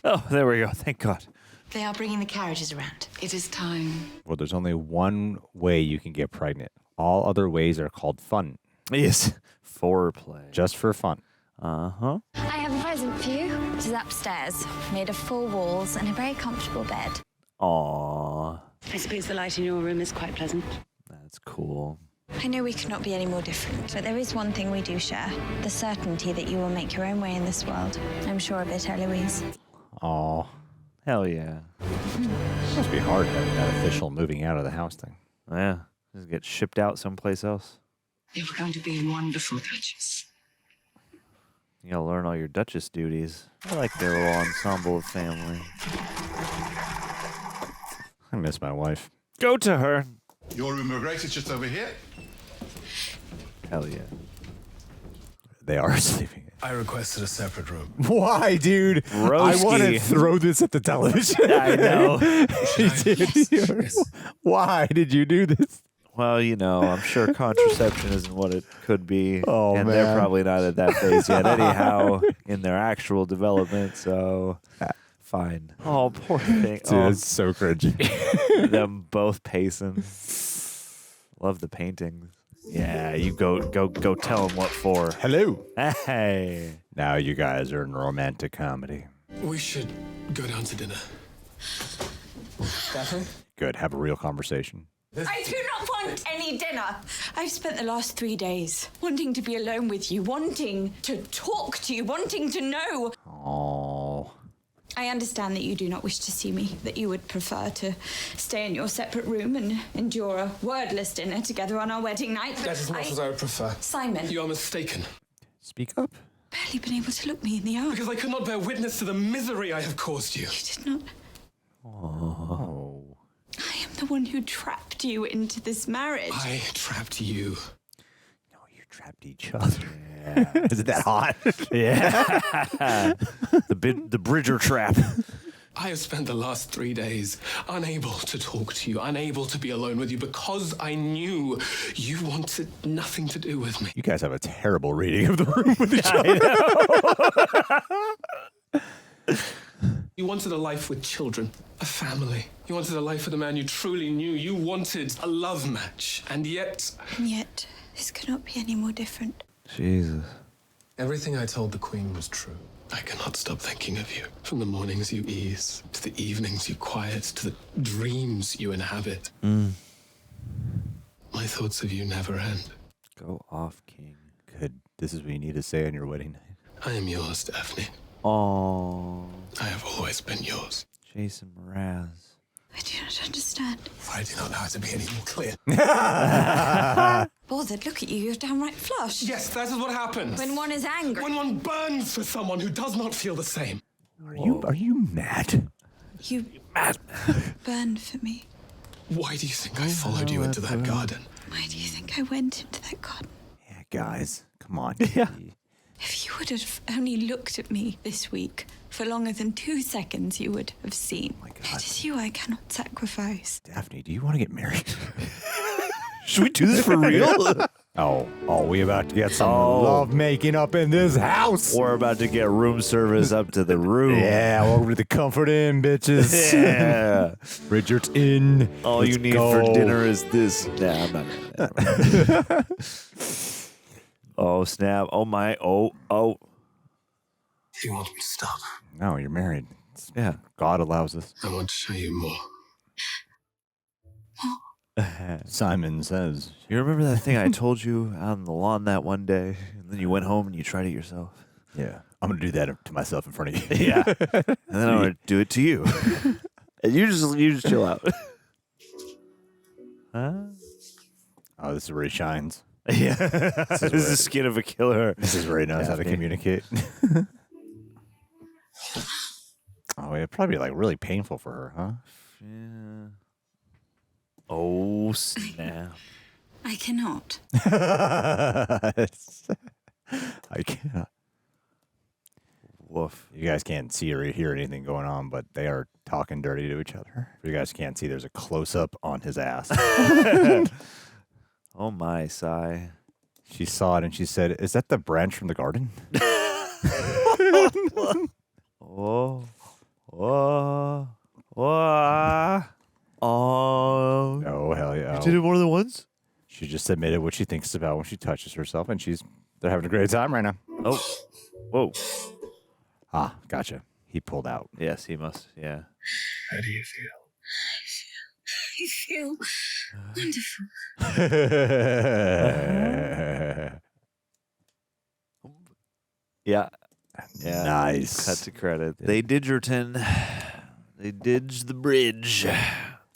[SPEAKER 13] Oh, there we go. Thank God.
[SPEAKER 4] They are bringing the carriages around. It is time.
[SPEAKER 2] Well, there's only one way you can get pregnant. All other ways are called fun.
[SPEAKER 13] Yes. Foreplay.
[SPEAKER 2] Just for fun.
[SPEAKER 13] Uh-huh.
[SPEAKER 5] I have a present for you. It is upstairs, made of 4 walls and a very comfortable bed.
[SPEAKER 13] Aww.
[SPEAKER 4] I suppose the light in your room is quite pleasant.
[SPEAKER 13] That's cool.
[SPEAKER 5] I know we could not be any more different, but there is one thing we do share. The certainty that you will make your own way in this world. I'm sure of it, Eloise.
[SPEAKER 2] Aw.
[SPEAKER 13] Hell yeah.
[SPEAKER 2] Must be hard having that official moving out of the house thing.
[SPEAKER 13] Yeah. Just get shipped out someplace else.
[SPEAKER 7] You were going to be a wonderful Duchess.
[SPEAKER 13] You gotta learn all your Duchess duties. I like their little ensemble of family.
[SPEAKER 2] I miss my wife.
[SPEAKER 13] Go to her.
[SPEAKER 15] Your room of grace is just over here.
[SPEAKER 13] Hell yeah.
[SPEAKER 2] They are sleeping.
[SPEAKER 16] I requested a separate room.
[SPEAKER 2] Why, dude?
[SPEAKER 13] Broski.
[SPEAKER 2] I want to throw this at the television.
[SPEAKER 13] I know.
[SPEAKER 2] Why did you do this?
[SPEAKER 13] Well, you know, I'm sure contraception isn't what it could be.
[SPEAKER 2] Oh,
[SPEAKER 13] and
[SPEAKER 2] man.
[SPEAKER 13] they're probably not at that phase yet anyhow in their actual development, so fine. Oh, poor thing.
[SPEAKER 2] Dude, it's so cringy.
[SPEAKER 13] Them both pacing. Love the paintings. Yeah, you go tell them what for.
[SPEAKER 2] Hello.
[SPEAKER 13] Hey.
[SPEAKER 2] Now you guys are in romantic comedy.
[SPEAKER 16] We should go down to dinner. Daphne?
[SPEAKER 2] Good. Have a real conversation.
[SPEAKER 5] I do not want any dinner. I've spent the last 3 days wanting to be alone with you, wanting to talk to you, wanting to know.
[SPEAKER 2] Oh.
[SPEAKER 5] I understand that you do not wish to see me, that you would prefer to stay in your separate room and endure a wordless dinner together on our wedding night.
[SPEAKER 16] That is not what I would prefer.
[SPEAKER 5] Simon.
[SPEAKER 16] You are mistaken.
[SPEAKER 2] Speak up.
[SPEAKER 5] Barely been able to look me in the eye.
[SPEAKER 16] Because I could not bear witness to the misery I have caused you.
[SPEAKER 5] You did not.
[SPEAKER 2] Oh.
[SPEAKER 5] I am the one who trapped you into this marriage.
[SPEAKER 16] I trapped you.
[SPEAKER 2] No, you trapped each other. Yeah. Is it that hot?
[SPEAKER 13] Yeah. the Bridger trap.
[SPEAKER 16] I have spent the last 3 days unable to talk to you, unable to be alone with you because I knew you wanted nothing to do with me.
[SPEAKER 2] You guys have a terrible reading of the room with each other.
[SPEAKER 16] You wanted a life with children, a family. You wanted a life with a man you truly knew. You wanted a love match, and yet...
[SPEAKER 5] And yet, this cannot be any more different.
[SPEAKER 13] Jesus.
[SPEAKER 16] Everything I told the Queen was true. I cannot stop thinking of you. From the mornings you ease, to the evenings you quiet, to the dreams you inhabit. My thoughts of you never end.
[SPEAKER 13] Go off, King.
[SPEAKER 2] Good. This is what you need to say on your wedding night.
[SPEAKER 16] I am yours, Daphne.
[SPEAKER 13] Oh.
[SPEAKER 16] I have always been yours.
[SPEAKER 13] Jason Mraz.
[SPEAKER 5] I do not understand.
[SPEAKER 16] I do not know how to be any more clear.
[SPEAKER 5] Bothered, look at you, you're downright flushed.
[SPEAKER 16] Yes, that is what happens.
[SPEAKER 5] When one is angry.
[SPEAKER 16] When one burns for someone who does not feel the same.
[SPEAKER 2] Are you mad?
[SPEAKER 5] You burned for me.
[SPEAKER 16] Why do you think I followed you into that garden?
[SPEAKER 5] Why do you think I went into that garden?
[SPEAKER 2] Yeah, guys, come on.
[SPEAKER 13] Yeah.
[SPEAKER 5] If you would have only looked at me this week for longer than 2 seconds, you would have seen.
[SPEAKER 2] Oh my God.
[SPEAKER 5] It is you I cannot sacrifice.
[SPEAKER 2] Daphne, do you want to get married?
[SPEAKER 13] Should we do this for real?
[SPEAKER 2] Oh, we about to get some love making up in this house.
[SPEAKER 13] We're about to get room service up to the room.
[SPEAKER 2] Yeah, welcome to the Comfort Inn, bitches.
[SPEAKER 13] Yeah.
[SPEAKER 2] Bridgerton.
[SPEAKER 13] All
[SPEAKER 2] Let's
[SPEAKER 13] you need
[SPEAKER 2] go.
[SPEAKER 13] for dinner is this. Nah, I'm not. Oh, snap. Oh, my. Oh.
[SPEAKER 16] You want me to stop?
[SPEAKER 2] No, you're married.
[SPEAKER 13] Yeah.
[SPEAKER 2] God allows this.
[SPEAKER 16] I want to show you more.
[SPEAKER 2] Simon says.
[SPEAKER 13] You remember that thing I told you out on the lawn that one day? And then you went home and you tried it yourself?
[SPEAKER 2] Yeah. I'm going to do that to myself in front of you.
[SPEAKER 13] Yeah. And then I'm going to do it to you. And you just chill out. Huh?
[SPEAKER 2] Oh, this is where he shines.
[SPEAKER 13] Yeah. This is the skin of a killer.
[SPEAKER 2] This is where he knows how to
[SPEAKER 13] Daphne.
[SPEAKER 2] communicate. Oh, it'd probably be like really painful for her, huh?
[SPEAKER 13] Yeah. Oh. snap.
[SPEAKER 5] I cannot.
[SPEAKER 2] I cannot.
[SPEAKER 13] Woof.
[SPEAKER 2] You guys can't see or hear anything going on, but they are talking dirty to each other. If you guys can't see, there's a close-up on his ass.
[SPEAKER 13] Oh, my, sigh.
[SPEAKER 2] She saw it and she said, "Is that the branch from the garden?"
[SPEAKER 13] Oh. Oh. Oh. Oh.
[SPEAKER 2] Oh, hell yeah.
[SPEAKER 13] You did it more than once?
[SPEAKER 2] She just admitted what she thinks about when she touches herself, and they're having a great time right now.
[SPEAKER 13] Oh. Whoa.
[SPEAKER 2] Ah, gotcha. He pulled out.
[SPEAKER 13] Yes, he must. Yeah.
[SPEAKER 15] How do you feel?
[SPEAKER 5] I feel wonderful.
[SPEAKER 13] Yeah. Yeah.
[SPEAKER 2] Nice.
[SPEAKER 13] Cut to credit. They Bridgerton. They didged the bridge.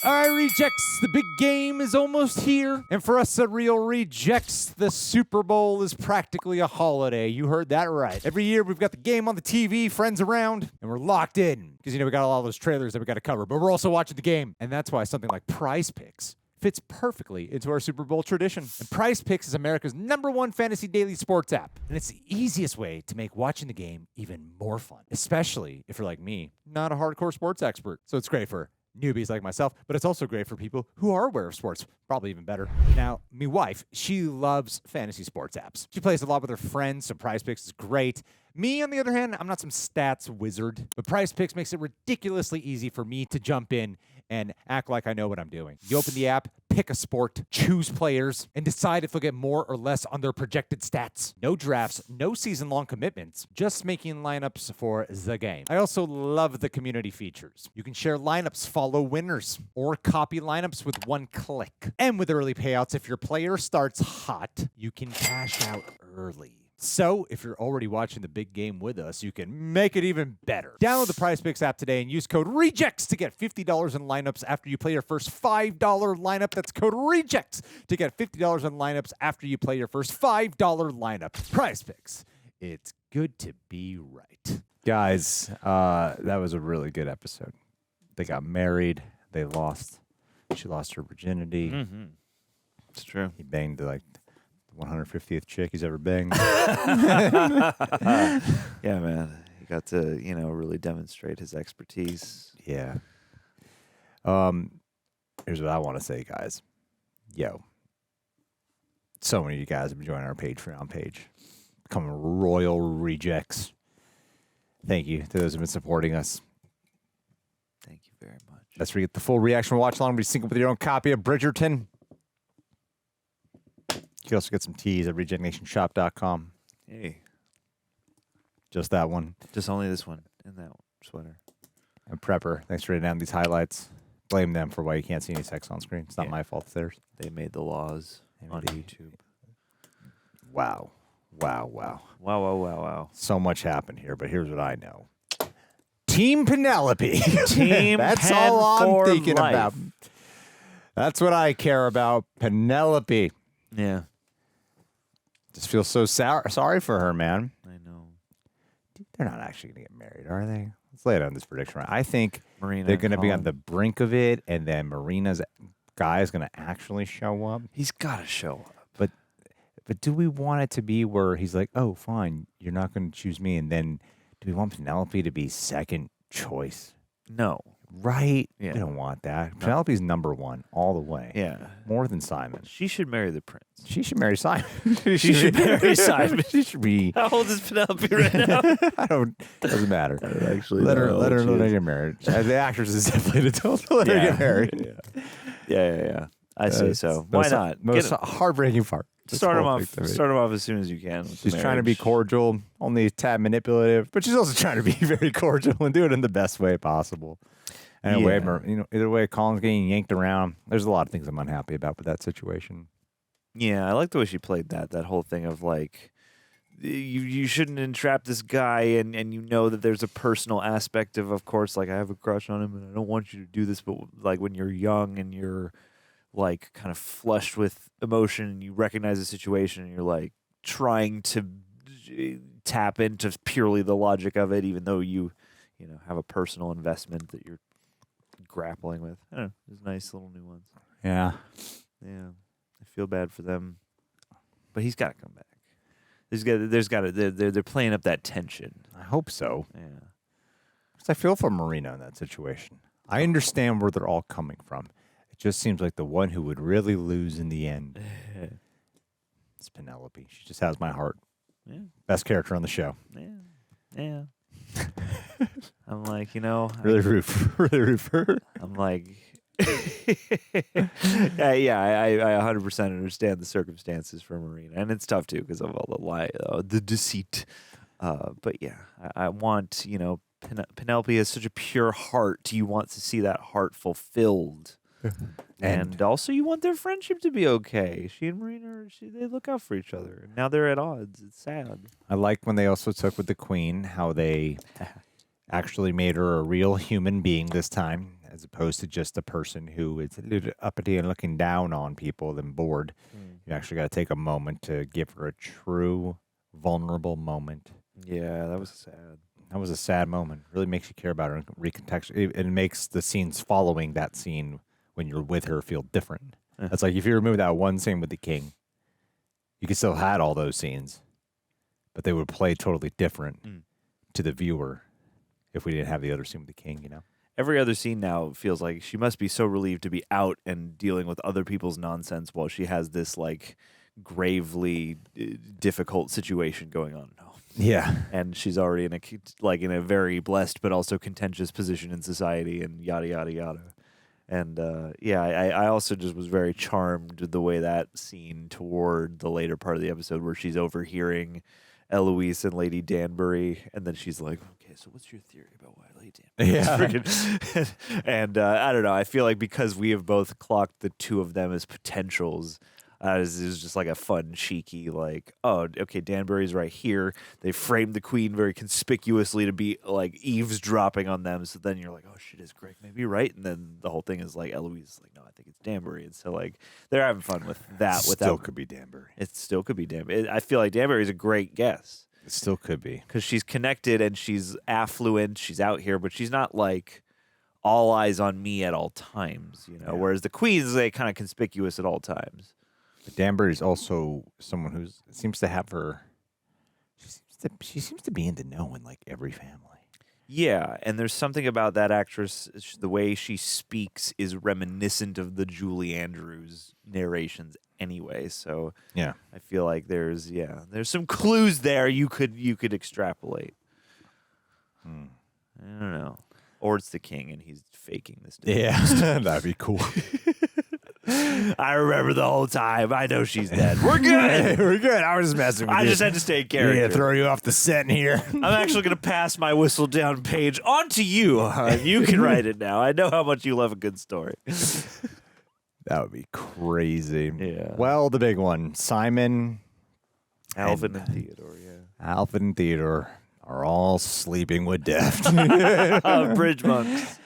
[SPEAKER 2] All right, rejects. The big game is almost here. And for us at Real Rejects, the Super Bowl is practically a holiday. You heard that right. Every year we've got the game on the TV, friends around, and we're locked in. Because, we got a lot of those trailers that we got to cover. But we're also watching the game. And that's why something like Prize Picks fits perfectly into our Super Bowl tradition. And Prize Picks is America's #1 fantasy daily sports app. And it's the easiest way to make watching the game even more fun. Especially if you're like me, not a hardcore sports expert. So it's great for newbies like myself, but it's also great for people who are aware of sports. Probably even better. Now, my wife, she loves fantasy sports apps. She plays a lot with her friends, so Prize Picks is great. Me, on the other hand, I'm not some stats wizard, but Prize Picks makes it ridiculously easy for me to jump in and act like I know what I'm doing. You open the app, pick a sport, choose players, and decide if they'll get more or less on their projected stats. No drafts, no season-long commitments, just making lineups for the game. I also love the community features. You can share lineups, follow winners, or copy lineups with one click. And with early payouts, if your player starts hot, you can cash out early. So, if you're already watching the big game with us, you can make it even better. Download the Prize Picks app today and use code REJECTS to get $50 in lineups after you play your first $5 lineup. That's code REJECTS to get $50 in lineups after you play your first $5 lineup. Prize Picks. It's good to be right. Guys, that was a really good episode. They got married. They lost. She lost her virginity.
[SPEAKER 13] Mm-hmm. It's true.
[SPEAKER 2] He banged like 150th chick he's ever banged.
[SPEAKER 13] Yeah, man. He got to, really demonstrate his expertise.
[SPEAKER 2] Yeah. Here's what I want to say, guys. Yo. So many of you guys have been joining our Patreon page. Becoming Royal Rejects. Thank you to those who have been supporting us.
[SPEAKER 13] Thank you very much.
[SPEAKER 2] That's where you get the full reaction watch along. We sync up with your own copy of Bridgerton. You can also get some teas at regennationshop.com.
[SPEAKER 13] Hey.
[SPEAKER 2] Just that one.
[SPEAKER 13] Just only this one and that sweater.
[SPEAKER 2] And Prepper, thanks for writing down these highlights. Blame them for why you can't see any sex on screen. It's not my fault, it's theirs.
[SPEAKER 13] They made the laws on YouTube.
[SPEAKER 2] Wow. Wow, wow.
[SPEAKER 13] Wow, wow, wow, wow.
[SPEAKER 2] So much happened here, but here's what I know. Team Penelope.
[SPEAKER 13] Team
[SPEAKER 2] That's
[SPEAKER 13] Pen
[SPEAKER 2] all I'm
[SPEAKER 13] for
[SPEAKER 2] thinking
[SPEAKER 13] life.
[SPEAKER 2] about. That's what I care about. Penelope.
[SPEAKER 13] Yeah.
[SPEAKER 2] Just feel so sorry for her, man.
[SPEAKER 13] I know.
[SPEAKER 2] They're not actually going to get married, are they? Let's lay it on this prediction. I think
[SPEAKER 13] Marina
[SPEAKER 2] they're going to be on
[SPEAKER 13] Colin.
[SPEAKER 2] the brink of it, and then Marina's guy is going to actually show up.
[SPEAKER 13] He's got to show up.
[SPEAKER 2] But do we want it to be where he's like, oh, fine, you're not going to choose me, and then do we want Penelope to be second choice?
[SPEAKER 13] No.
[SPEAKER 2] Right?
[SPEAKER 13] Yeah.
[SPEAKER 2] We don't want that.
[SPEAKER 13] No.
[SPEAKER 2] Penelope's #1 all the way.
[SPEAKER 13] Yeah.
[SPEAKER 2] More than Simon.
[SPEAKER 13] She should marry the prince.
[SPEAKER 2] She should marry Simon.
[SPEAKER 13] She should marry Simon.
[SPEAKER 2] She should be.
[SPEAKER 13] How old is Penelope right now?
[SPEAKER 2] Doesn't matter.
[SPEAKER 13] Actually,
[SPEAKER 2] let her get married. The actress is definitely an adult. Let her get married.
[SPEAKER 13] Yeah. I say so. Why not?
[SPEAKER 2] Most heartbreaking part.
[SPEAKER 13] Start them off as soon as you can.
[SPEAKER 2] She's trying to be cordial, only a tad manipulative, but she's also trying to be very cordial and do it in the best way possible. Anyway, either way, Colin's getting yanked around. There's a lot of things I'm unhappy about with that situation.
[SPEAKER 13] Yeah, I like the way she played that whole thing of like, you shouldn't entrap this guy, and you know that there's a personal aspect of course, like I have a crush on him and I don't want you to do this, but like when you're young and you're like kind of flushed with emotion and you recognize the situation and you're like trying to tap into purely the logic of it, even though you have a personal investment that you're grappling with. I don't know. There's nice little nuance.
[SPEAKER 2] Yeah.
[SPEAKER 13] Yeah, I feel bad for them, but he's got to come back. They're playing up that tension.
[SPEAKER 2] I hope so.
[SPEAKER 13] Yeah.
[SPEAKER 2] Because I feel for Marina in that situation. I understand where they're all coming from. It just seems like the one who would really lose in the end is Penelope. She just has my heart.
[SPEAKER 13] Yeah.
[SPEAKER 2] Best character on the show.
[SPEAKER 13] Yeah. I'm like, you know,
[SPEAKER 2] really root for her.
[SPEAKER 13] I'm like, I 100% understand the circumstances for Marina, and it's tough too because of all the deceit. But yeah, I want, you know, Penelope has such a pure heart. You want to see that heart fulfilled. And also you want their friendship to be okay. She and Marina, they look out for each other. And now they're at odds. It's sad.
[SPEAKER 2] I like when they also took with the Queen, how they actually made her a real human being this time, as opposed to just a person who is a little uppity and looking down on people and bored. You actually got to take a moment to give her a true vulnerable moment.
[SPEAKER 13] Yeah, that was sad.
[SPEAKER 2] That was a sad moment. Really makes you care about her and recontextualize. It makes the scenes following that scene when you're with her feel different. That's like if you remove that one scene with the king, you could still had all those scenes, but they would play totally different to the viewer if we didn't have the other scene with the king, you know?
[SPEAKER 13] Every other scene now feels like she must be so relieved to be out and dealing with other people's nonsense while she has this like gravely difficult situation going on at home.
[SPEAKER 2] Yeah.
[SPEAKER 13] And she's already in a very blessed but also contentious position in society and yada, yada, yada. And I also just was very charmed the way that scene toward the later part of the episode where she's overhearing Eloise and Lady Danbury, and then she's like, okay, so what's your theory about why Lady Danbury? Yeah. And I don't know, I feel like because we have both clocked the two of them as potentials, it was just like a fun, cheeky, like, oh, okay, Danbury's right here. They framed the Queen very conspicuously to be like eavesdropping on them. So then you're like, oh shit, is Greg maybe right? And then the whole thing is like, Eloise is like, no, I think it's Danbury. And so like they're having fun with that.
[SPEAKER 2] Still could be Danbury.
[SPEAKER 13] It still could be Danbury. I feel like Danbury is a great guess.
[SPEAKER 2] It still could be.
[SPEAKER 13] Because she's connected and she's affluent. She's out here, but she's not like all eyes on me at all times, you know? Yeah. Whereas the Queen's like kind of conspicuous at all times.
[SPEAKER 2] Danbury is also someone who seems to have her. She seems to be in the know in like every family.
[SPEAKER 13] Yeah, and there's something about that actress. The way she speaks is reminiscent of the Julie Andrews narrations, anyway. So
[SPEAKER 2] yeah,
[SPEAKER 13] I feel like there's some clues there you could extrapolate. I don't know, or it's the king and he's faking this.
[SPEAKER 2] Yeah, that'd be cool.
[SPEAKER 13] I remember the whole time. I know she's dead. We're good.
[SPEAKER 2] We're good. I was just messing with you.
[SPEAKER 13] I just had to stay in character.
[SPEAKER 2] Yeah, throw you off the set in here.
[SPEAKER 13] I'm actually going to pass my Whistledown page on to you. You can write it now. I know how much you love a good story.
[SPEAKER 2] That would be crazy.
[SPEAKER 13] Yeah.
[SPEAKER 2] Well, the big one. Simon,
[SPEAKER 13] Alvin and Theodore,
[SPEAKER 2] Alvin and Theodore are all sleeping with Daphne.
[SPEAKER 13] Bridge monks.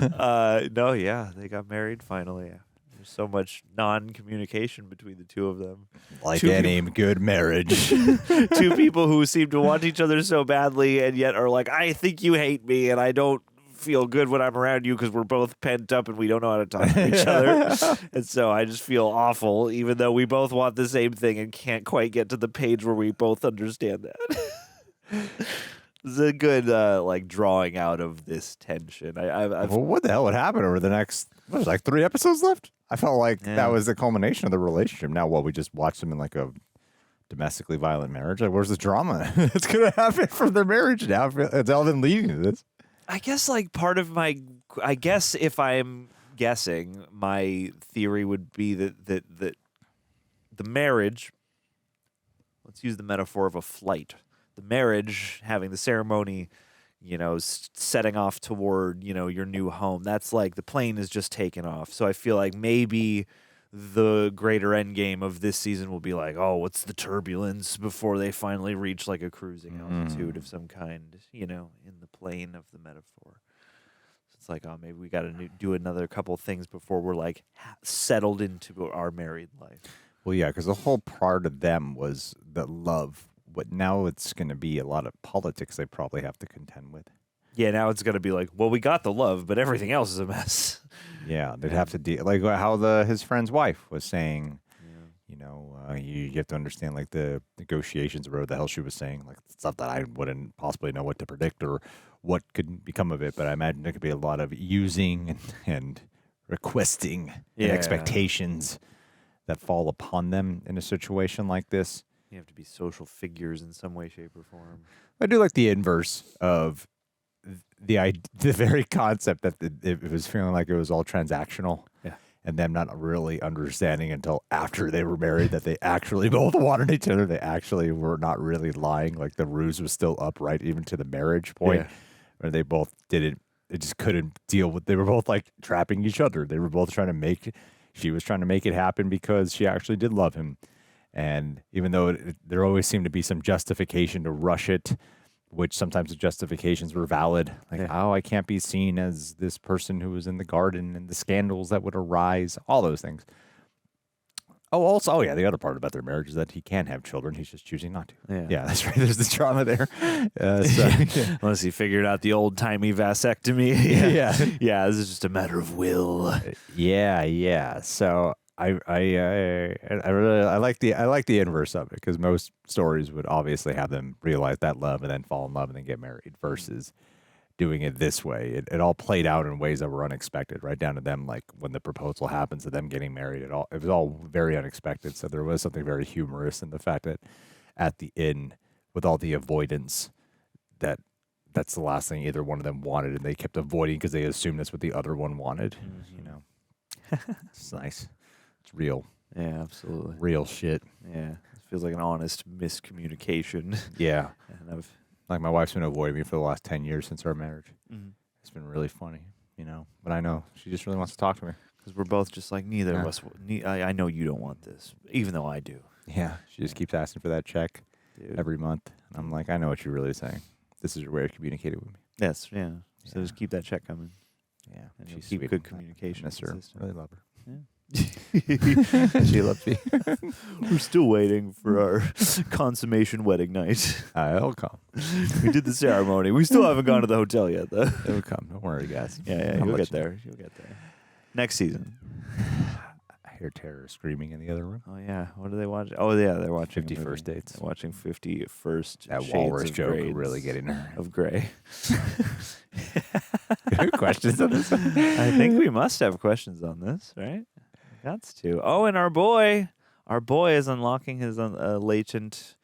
[SPEAKER 13] No, yeah. They got married finally. Yeah. So much non-communication between the two of them.
[SPEAKER 2] Like any good marriage.
[SPEAKER 13] Two people who seem to want each other so badly and yet are like, I think you hate me and I don't feel good when I'm around you because we're both pent up and we don't know how to talk to each other. And so I just feel awful even though we both want the same thing and can't quite get to the page where we both understand that. It's a good like drawing out of this tension.
[SPEAKER 2] Well, what the hell would happen over the next, what was it, like 3 episodes left? I felt like that was the culmination of the relationship. Now, we just watched them in like a domestically violent marriage? Like, where's the drama that's going to happen from their marriage now? It's Alvin leading to this.
[SPEAKER 13] I guess like part of my, I guess if I'm guessing, my theory would be that the marriage, let's use the metaphor of a flight. The marriage, having the ceremony, you know, setting off toward, you know, your new home. That's like the plane is just taken off. So I feel like maybe the greater end game of this season will be like, oh, what's the turbulence before they finally reach like a cruising altitude of some kind, you know, in the plane of the metaphor. So it's like, oh, maybe we got to do another couple things before we're like settled into our married life.
[SPEAKER 2] Well, yeah, because the whole part of them was the love. But now it's going to be a lot of politics they probably have to contend with.
[SPEAKER 13] Yeah, now it's going to be like, well, we got the love, but everything else is a mess.
[SPEAKER 2] Yeah, they'd have to deal like how his friend's wife was saying. You know, you have to understand like the negotiations or whatever the hell she was saying. Like stuff that I wouldn't possibly know what to predict or what could become of it. But I imagine there could be a lot of using and requesting and expectations that fall upon them in a situation like this.
[SPEAKER 13] You have to be social figures in some way, shape, or form.
[SPEAKER 2] I do like the inverse of the very concept that it was feeling like it was all transactional.
[SPEAKER 13] Yeah.
[SPEAKER 2] And them not really understanding until after they were married that they actually both wanted each other. They actually were not really lying. Like the ruse was still upright even to the marriage point where they both didn't, they just couldn't deal with, they were both like trapping each other. They were both trying to make, she was trying to make it happen because she actually did love him. And even though there always seemed to be some justification to rush it, which sometimes the justifications were valid. Like, oh, I can't be seen as this person who was in the garden and the scandals that would arise, all those things. Oh, also, the other part about their marriage is that he can have children. He's just choosing not to. Yeah, that's right. There's the drama there.
[SPEAKER 13] Unless he figured out the old-timey vasectomy. Yeah, this is just a matter of will.
[SPEAKER 2] Yeah. So I like the inverse of it because most stories would obviously have them realize that love and then fall in love and then get married versus doing it this way. It all played out in ways that were unexpected, right down to them like when the proposal happens to them getting married. It was all very unexpected. So there was something very humorous in the fact that at the end, with all the avoidance, that's the last thing either one of them wanted, and they kept avoiding because they assumed that's what the other one wanted. You know, it's nice. It's real.
[SPEAKER 13] Yeah, absolutely.
[SPEAKER 2] Real shit.
[SPEAKER 13] Yeah. It feels like an honest miscommunication.
[SPEAKER 2] Yeah.
[SPEAKER 13] And
[SPEAKER 2] like my wife's been avoiding me for the last 10 years since our marriage.
[SPEAKER 13] Mhm.
[SPEAKER 2] It's been really funny, you know. But I know she just really wants to talk to me.
[SPEAKER 13] Because we're both just like, neither of us, I know you don't want this, even though I do.
[SPEAKER 2] Yeah. She just keeps asking for that check every month. And I'm like, I know what you're really saying. This is your way of communicating with me.
[SPEAKER 13] Yes, yeah. So just keep that check coming.
[SPEAKER 2] Yeah.
[SPEAKER 13] And
[SPEAKER 2] She's
[SPEAKER 13] keep
[SPEAKER 2] sweet.
[SPEAKER 13] good communication.
[SPEAKER 2] Miss her.
[SPEAKER 13] consistent.
[SPEAKER 2] Really love her.
[SPEAKER 13] Yeah.
[SPEAKER 2] She loves me.
[SPEAKER 13] We're still waiting for our consummation wedding night.
[SPEAKER 2] It'll come.
[SPEAKER 13] We did the ceremony. We still haven't gone to the hotel yet, though.
[SPEAKER 2] It'll come. Don't worry, guys.
[SPEAKER 13] Yeah,
[SPEAKER 2] I'll
[SPEAKER 13] you'll
[SPEAKER 2] let
[SPEAKER 13] get
[SPEAKER 2] you know.
[SPEAKER 13] there. You'll get there. Next season.
[SPEAKER 2] I hear Tara screaming in the other room.
[SPEAKER 13] Oh, yeah. What are they watching? Oh, yeah, they're watching
[SPEAKER 2] 50 First Dates.
[SPEAKER 13] They're watching 50 First
[SPEAKER 2] That
[SPEAKER 13] Shades
[SPEAKER 2] walrus
[SPEAKER 13] of
[SPEAKER 2] joke
[SPEAKER 13] Grades
[SPEAKER 2] really getting her.
[SPEAKER 13] of Grey.
[SPEAKER 2] Questions on this?
[SPEAKER 13] I think we must have questions on this, right? That's to. Oh, and our boy is unlocking his latent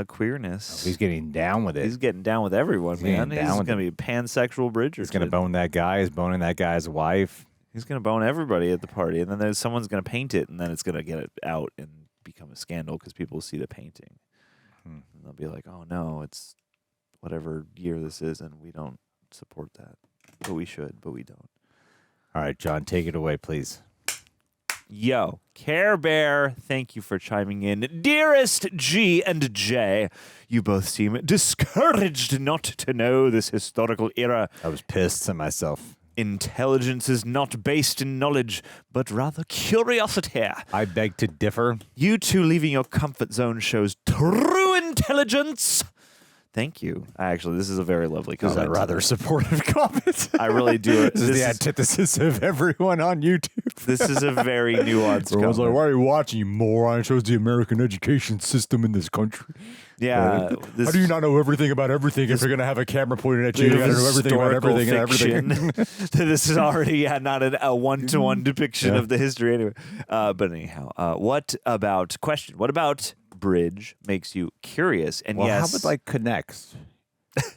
[SPEAKER 13] queerness.
[SPEAKER 2] Oh, he's getting down with it.
[SPEAKER 13] He's getting down with everyone,
[SPEAKER 2] He's
[SPEAKER 13] man.
[SPEAKER 2] getting
[SPEAKER 13] He's
[SPEAKER 2] down
[SPEAKER 13] going
[SPEAKER 2] with
[SPEAKER 13] to be pansexual Bridgerton.
[SPEAKER 2] He's going to bone that guy. He's boning that guy's wife.
[SPEAKER 13] He's going to bone everybody at the party, and then someone's going to paint it, and then it's going to get it out and become a scandal because people will see the painting. And they'll be like, oh, no, it's whatever year this is, and we don't support that. But we should, but we don't.
[SPEAKER 2] All right, John, take it away, please.
[SPEAKER 13] Yo, Care Bear, thank you for chiming in. Dearest G and J, you both seem discouraged not to know this historical era.
[SPEAKER 2] I was pissed at myself.
[SPEAKER 13] Intelligence is not based in knowledge, but rather curiosity.
[SPEAKER 2] I beg to differ.
[SPEAKER 13] You two leaving your comfort zone shows true intelligence. Thank you. Actually, this is a very lovely
[SPEAKER 2] This
[SPEAKER 13] comment.
[SPEAKER 2] is a rather supportive comment.
[SPEAKER 13] I really do.
[SPEAKER 2] This is the antithesis of everyone on YouTube.
[SPEAKER 13] This is a very nuanced
[SPEAKER 2] Everyone's like,
[SPEAKER 13] comment.
[SPEAKER 2] why are you watching, you moron? It shows the American education system in this country.
[SPEAKER 13] Yeah.
[SPEAKER 2] How do you not know everything about everything if you're going to have a camera pointed at you? You got to know everything about everything and everything.
[SPEAKER 13] This is already not a one-to-one depiction of the history anyway. But anyhow, what about Bridge makes you curious? And
[SPEAKER 2] Well,
[SPEAKER 13] yes,
[SPEAKER 2] how about like connects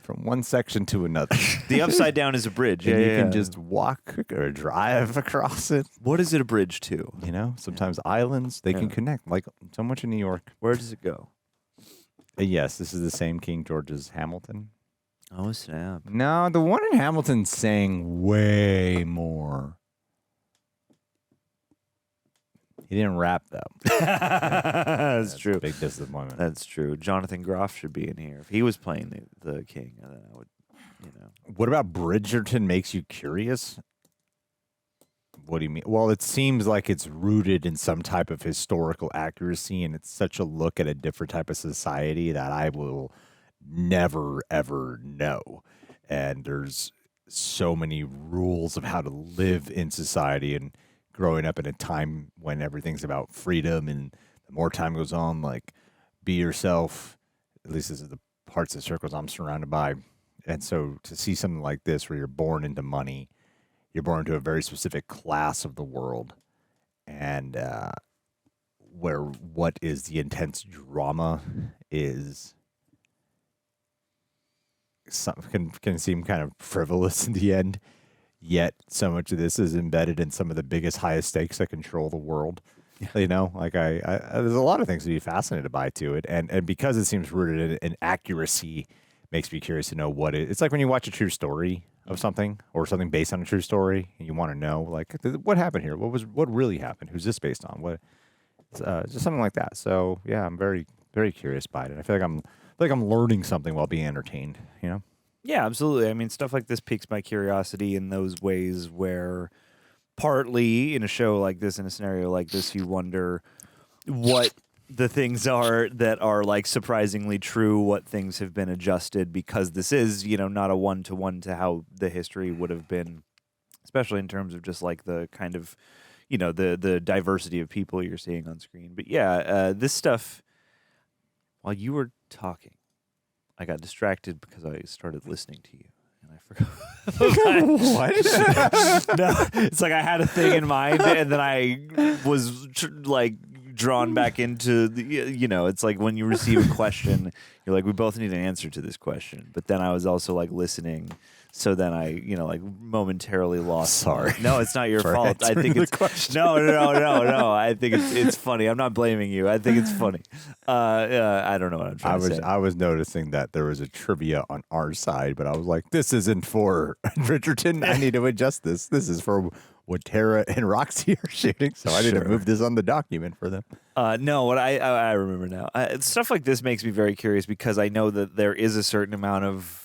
[SPEAKER 2] from one section to another?
[SPEAKER 13] the upside down is a bridge.
[SPEAKER 2] And
[SPEAKER 13] Yeah,
[SPEAKER 2] you
[SPEAKER 13] yeah,
[SPEAKER 2] can
[SPEAKER 13] yeah.
[SPEAKER 2] just walk or drive across it.
[SPEAKER 13] What is it a bridge to?
[SPEAKER 2] You know, sometimes islands, they can connect, like so much in New York.
[SPEAKER 13] Where does it go?
[SPEAKER 2] Yes, this is the same King George's Hamilton.
[SPEAKER 13] Oh, snap.
[SPEAKER 2] No, the one in Hamilton's saying way more. He didn't rap, though.
[SPEAKER 13] That's true.
[SPEAKER 2] A big disappointment.
[SPEAKER 13] That's true. Jonathan Groff should be in here. If he was playing the king, then I would,
[SPEAKER 2] What about Bridgerton makes you curious? What do you mean? Well, it seems like it's rooted in some type of historical accuracy, and it's such a look at a different type of society that I will never, ever know. and there's so many rules of how to live in society, and growing up in a time when everything's about freedom, and the more time goes on, like, be yourself. At least this is the parts of circles I'm surrounded by. And so to see something like this where you're born into money, you're born into a very specific class of the world, and where what is the intense drama is can seem kind of frivolous in the end, yet so much of this is embedded in some of the biggest, highest stakes that control the world. You know, like I there's a lot of things to be fascinated by to it, and because it seems rooted in accuracy, makes me curious to know what it's like when you watch a true story of something, or something based on a true story, and you want to know, like, what happened here, what really happened, who's this based on, what just something like that. So yeah, I'm very, very curious by it. I feel like I'm learning something while being entertained, you know?
[SPEAKER 13] Yeah, absolutely. I mean, stuff like this piques my curiosity in those ways where partly in a show like this, in a scenario like this, you wonder what the things are that are like surprisingly true, what things have been adjusted, because this is, you know, not a one-to-one to how the history would have been, especially in terms of just like the kind of, you know, the diversity of people you're seeing on screen. But yeah, this stuff, while you were talking, I got distracted because I started listening to you. And I forgot.
[SPEAKER 2] What?
[SPEAKER 13] No, it's like I had a thing in mind, and then I was like drawn back into the, you know, it's like when you receive a question, you're like, we both need an answer to this question. But then I was also like listening. So then I, you know, like momentarily lost.
[SPEAKER 2] Sorry.
[SPEAKER 13] No, it's not your
[SPEAKER 2] for
[SPEAKER 13] fault. I think it's
[SPEAKER 2] question.
[SPEAKER 13] no. I think it's funny. I'm not blaming you. I think it's funny. I don't know what I'm trying to say.
[SPEAKER 2] I was noticing that there was a trivia on our side, but I was like, this isn't for Bridgerton. I need to adjust this. This is for what Tara and Roxy are shooting. So I need to move this on the document for them.
[SPEAKER 13] No, what I remember now. Stuff like this makes me very curious because I know that there is a certain amount of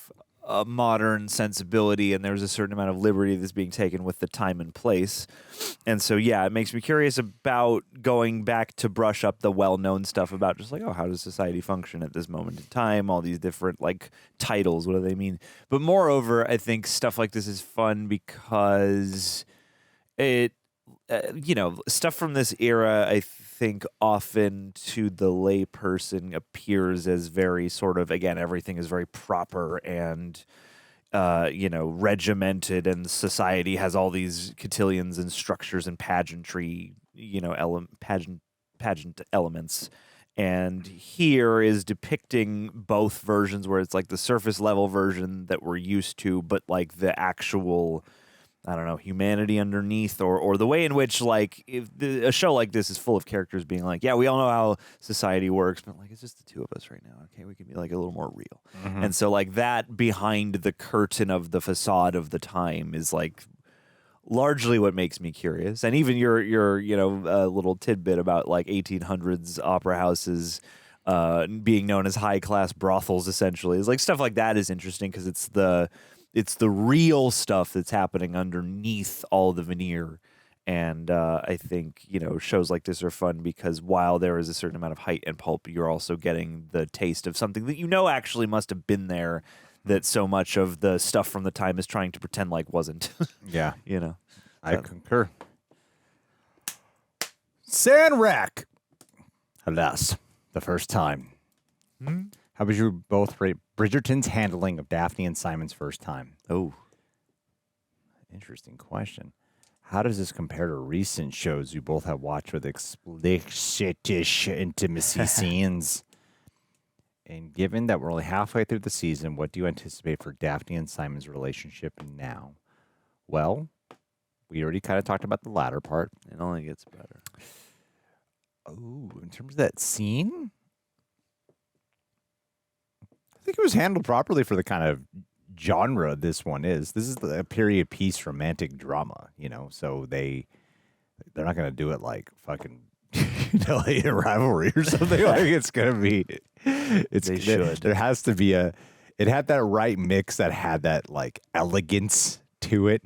[SPEAKER 13] modern sensibility, and there's a certain amount of liberty that's being taken with the time and place. And so, yeah, it makes me curious about going back to brush up the well-known stuff about just like, oh, how does society function at this moment in time? All these different like titles, what do they mean? But moreover, I think stuff like this is fun because it, you know, stuff from this era, I think often to the lay person appears as very sort of, again, everything is very proper and, you know, regimented, and society has all these cotillions and structures and pageantry, you know, pageant elements. And here is depicting both versions where it's like the surface level version that we're used to, but like the actual, I don't know, humanity underneath, or the way in which, like, if a show like this is full of characters being like, yeah, we all know how society works, but like, it's just the two of us right now. Okay, we can be like a little more real.
[SPEAKER 2] Mm-hmm.
[SPEAKER 13] And so like that behind the curtain of the facade of the time is like largely what makes me curious. And even your you know, little tidbit about like 1800s opera houses being known as high class brothels essentially is like stuff like that is interesting because it's the real stuff that's happening underneath all the veneer. And I think, you know, shows like this are fun because while there is a certain amount of height and pulp, you're also getting the taste of something that you know actually must have been there, that so much of the stuff from the time is trying to pretend like wasn't.
[SPEAKER 2] Yeah.
[SPEAKER 13] You know.
[SPEAKER 2] I concur. Sandrak. Alas, the first time. How would you both rate Bridgerton's handling of Daphne and Simon's first time?
[SPEAKER 13] Oh.
[SPEAKER 2] Interesting question. How does this compare to recent shows you both have watched with explicit-ish intimacy scenes? And given that we're only halfway through the season, what do you anticipate for Daphne and Simon's relationship now? Well, we already kind of talked about the latter part.
[SPEAKER 13] It only gets better.
[SPEAKER 2] Oh, in terms of that scene? I think it was handled properly for the kind of genre this one is. This is a period piece romantic drama, you know, so they're not going to do it like fucking Alien Rivalry or something. Like it's going to be,
[SPEAKER 13] They should.
[SPEAKER 2] There has to be it had that right mix that had that like elegance to it.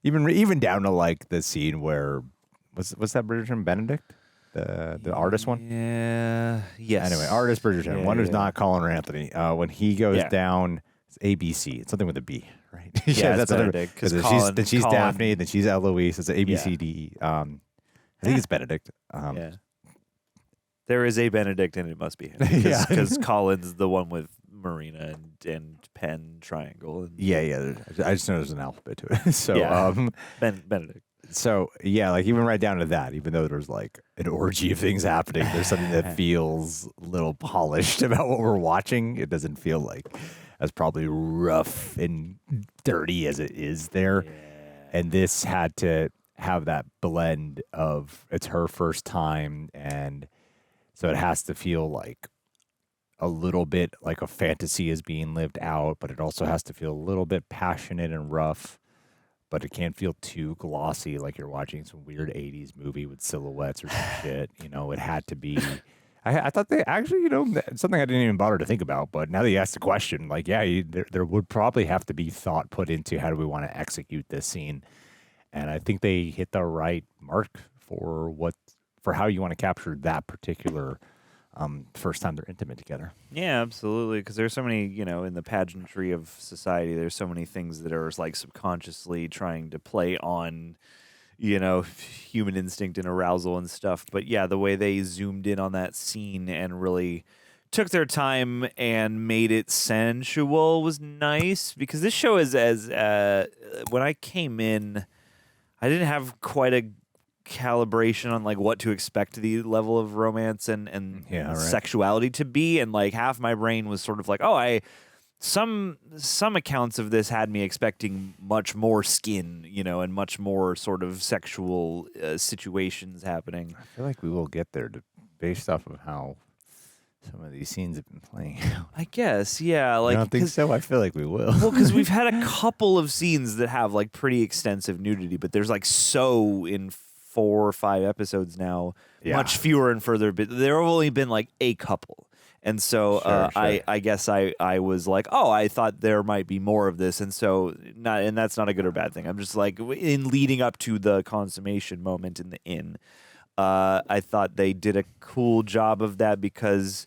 [SPEAKER 2] Even down to like the scene where, was that Bridgerton Benedict? The artist one?
[SPEAKER 13] Yeah. Yes.
[SPEAKER 2] Anyway, artist Bridgerton, one who's not Colin or Anthony. When he goes down, It's ABC. It's something with a B, right?
[SPEAKER 13] Yeah,
[SPEAKER 2] that's
[SPEAKER 13] it's Benedict.
[SPEAKER 2] then she's Daphne, then she's Eloise. It's ABCD. I think it's Benedict.
[SPEAKER 13] Yeah. There is a Benedict, and it must be him.
[SPEAKER 2] Yeah.
[SPEAKER 13] Because Colin's the one with Marina and Penn Triangle. And
[SPEAKER 2] Yeah. I just know there's an alphabet to it. So,
[SPEAKER 13] yeah. Benedict.
[SPEAKER 2] So, yeah, like even right down to that, even though there's like an orgy of things happening, there's something that feels a little polished about what we're watching. It doesn't feel like as probably rough and dirty as it is there. Yeah. And this had to have that blend of it's her first time, and so it has to feel like a little bit like a fantasy is being lived out, but it also has to feel a little bit passionate and rough, but it can't feel too glossy like you're watching some weird 80s movie with silhouettes or some shit. You know, it had to be... I thought they actually, you know, something I didn't even bother to think about, but now that you asked the question, like, yeah, there would probably have to be thought put into how do we want to execute this scene. And I think they hit the right mark for how you want to capture that particular first time they're intimate together.
[SPEAKER 13] Yeah, absolutely. Because there's so many, you know, in the pageantry of society, there's so many things that are like subconsciously trying to play on, you know, human instinct and arousal and stuff. But yeah, the way they zoomed in on that scene and really took their time and made it sensual was nice. Because this show is when I came in, I didn't have quite a calibration on like what to expect the level of romance and sexuality to be, and like half my brain was sort of like, some accounts of this had me expecting much more skin, you know, and much more sort of sexual situations happening.
[SPEAKER 2] I feel like we will get there based off of how some of these scenes have been playing.
[SPEAKER 13] I guess, yeah. Like,
[SPEAKER 2] I don't think so. I feel like we will.
[SPEAKER 13] Well, because we've had a couple of scenes that have like pretty extensive nudity, but there's like in 4 or 5 episodes now, much fewer and further. But there have only been like a couple. And so
[SPEAKER 2] Sure.
[SPEAKER 13] I guess I was like, I thought there might be more of this. And so and that's not a good or bad thing. I'm just like, in leading up to the consummation moment in the inn, I thought they did a cool job of that because,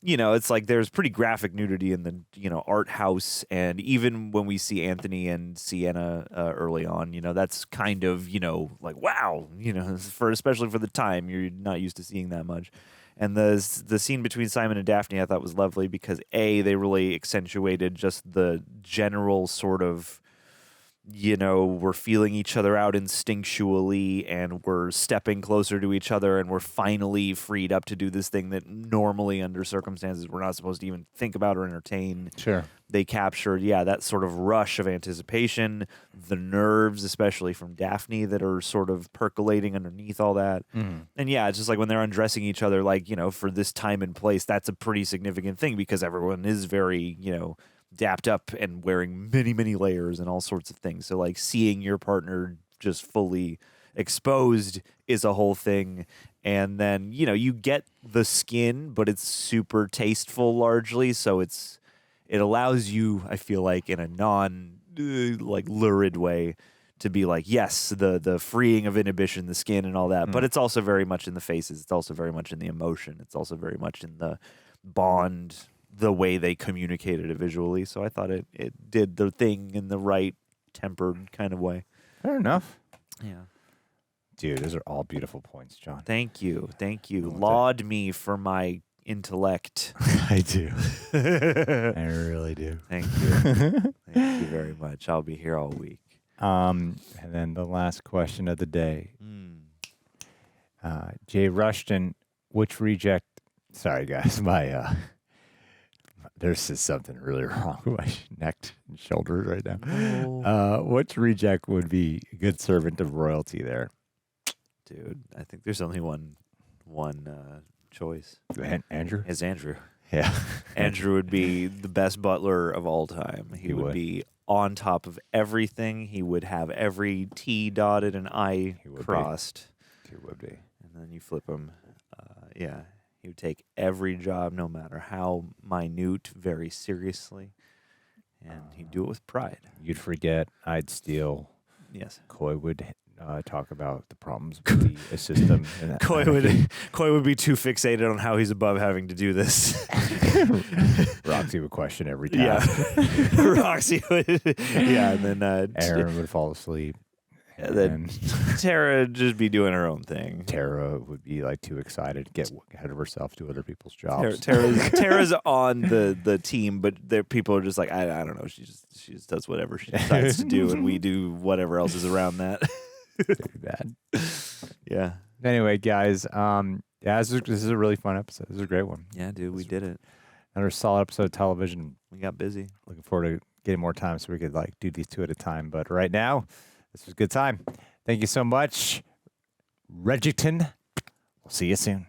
[SPEAKER 13] you know, it's like there's pretty graphic nudity in the, you know, art house. And even when we see Anthony and Sienna early on, you know, that's kind of, you know, like, wow, you know, especially for the time, you're not used to seeing that much. And the scene between Simon and Daphne I thought was lovely because, A, they really accentuated just the general sort of, you know, we're feeling each other out instinctually and we're stepping closer to each other and we're finally freed up to do this thing that normally under circumstances we're not supposed to even think about or entertain.
[SPEAKER 2] Sure.
[SPEAKER 13] They captured, that sort of rush of anticipation, the nerves, especially from Daphne, that are sort of percolating underneath all that.
[SPEAKER 2] Mm.
[SPEAKER 13] And it's just like when they're undressing each other, like, you know, for this time and place, that's a pretty significant thing because everyone is very, you know, dapped up and wearing many, many layers and all sorts of things. So like seeing your partner just fully exposed is a whole thing. And then, you know, you get the skin, but it's super tasteful largely. So it allows you, I feel like, in a non like lurid way to be like, yes, the freeing of inhibition, the skin and all that. But it's also very much in the faces. It's also very much in the emotion. It's also very much in the bond, the way they communicated it visually. So I thought it did the thing in the right tempered kind of way.
[SPEAKER 2] Fair enough.
[SPEAKER 13] Yeah.
[SPEAKER 2] Dude, those are all beautiful points, John.
[SPEAKER 13] Thank you. Thank you. Laud me for my intellect.
[SPEAKER 2] I do. I really do.
[SPEAKER 13] Thank you. Thank you very much. I'll be here all week.
[SPEAKER 2] And then the last question of the day. Jay Rushton, which reject... Sorry, guys. There's just something really wrong with my neck and shoulders right now.
[SPEAKER 13] Oh.
[SPEAKER 2] Which reject would be a good servant of royalty there?
[SPEAKER 13] Dude, I think there's only one choice.
[SPEAKER 2] Andrew?
[SPEAKER 13] It's Andrew.
[SPEAKER 2] Yeah.
[SPEAKER 13] Andrew would be the best butler of all time. He would be on top of everything. He would have every T dotted and I crossed.
[SPEAKER 2] He would be.
[SPEAKER 13] And then you flip him. He would take every job, no matter how minute, very seriously. And he'd do it with pride.
[SPEAKER 2] You'd forget, I'd steal.
[SPEAKER 13] Yes.
[SPEAKER 2] Coy would talk about the problems with the system. And
[SPEAKER 13] Coy would be too fixated on how he's above having to do this.
[SPEAKER 2] Roxy would question every time.
[SPEAKER 13] Yeah, Roxy would. Yeah, and then
[SPEAKER 2] Aaron would fall asleep.
[SPEAKER 13] And then Tara would just be doing her own thing.
[SPEAKER 2] Tara would be like too excited, get ahead of herself, do other people's jobs.
[SPEAKER 13] Tara's on the team, but people are just like, I don't know. She just does whatever she decides to do, and we do whatever else is around that.
[SPEAKER 2] Bad.
[SPEAKER 13] Yeah.
[SPEAKER 2] Anyway, guys, this is a really fun episode. This is a great one.
[SPEAKER 13] Yeah, dude, we did it.
[SPEAKER 2] Another solid episode of television.
[SPEAKER 13] We got busy.
[SPEAKER 2] Looking forward to getting more time so we could like do these 2 at a time. But right now, this was a good time. Thank you so much, Regé-Jean. We'll see you soon.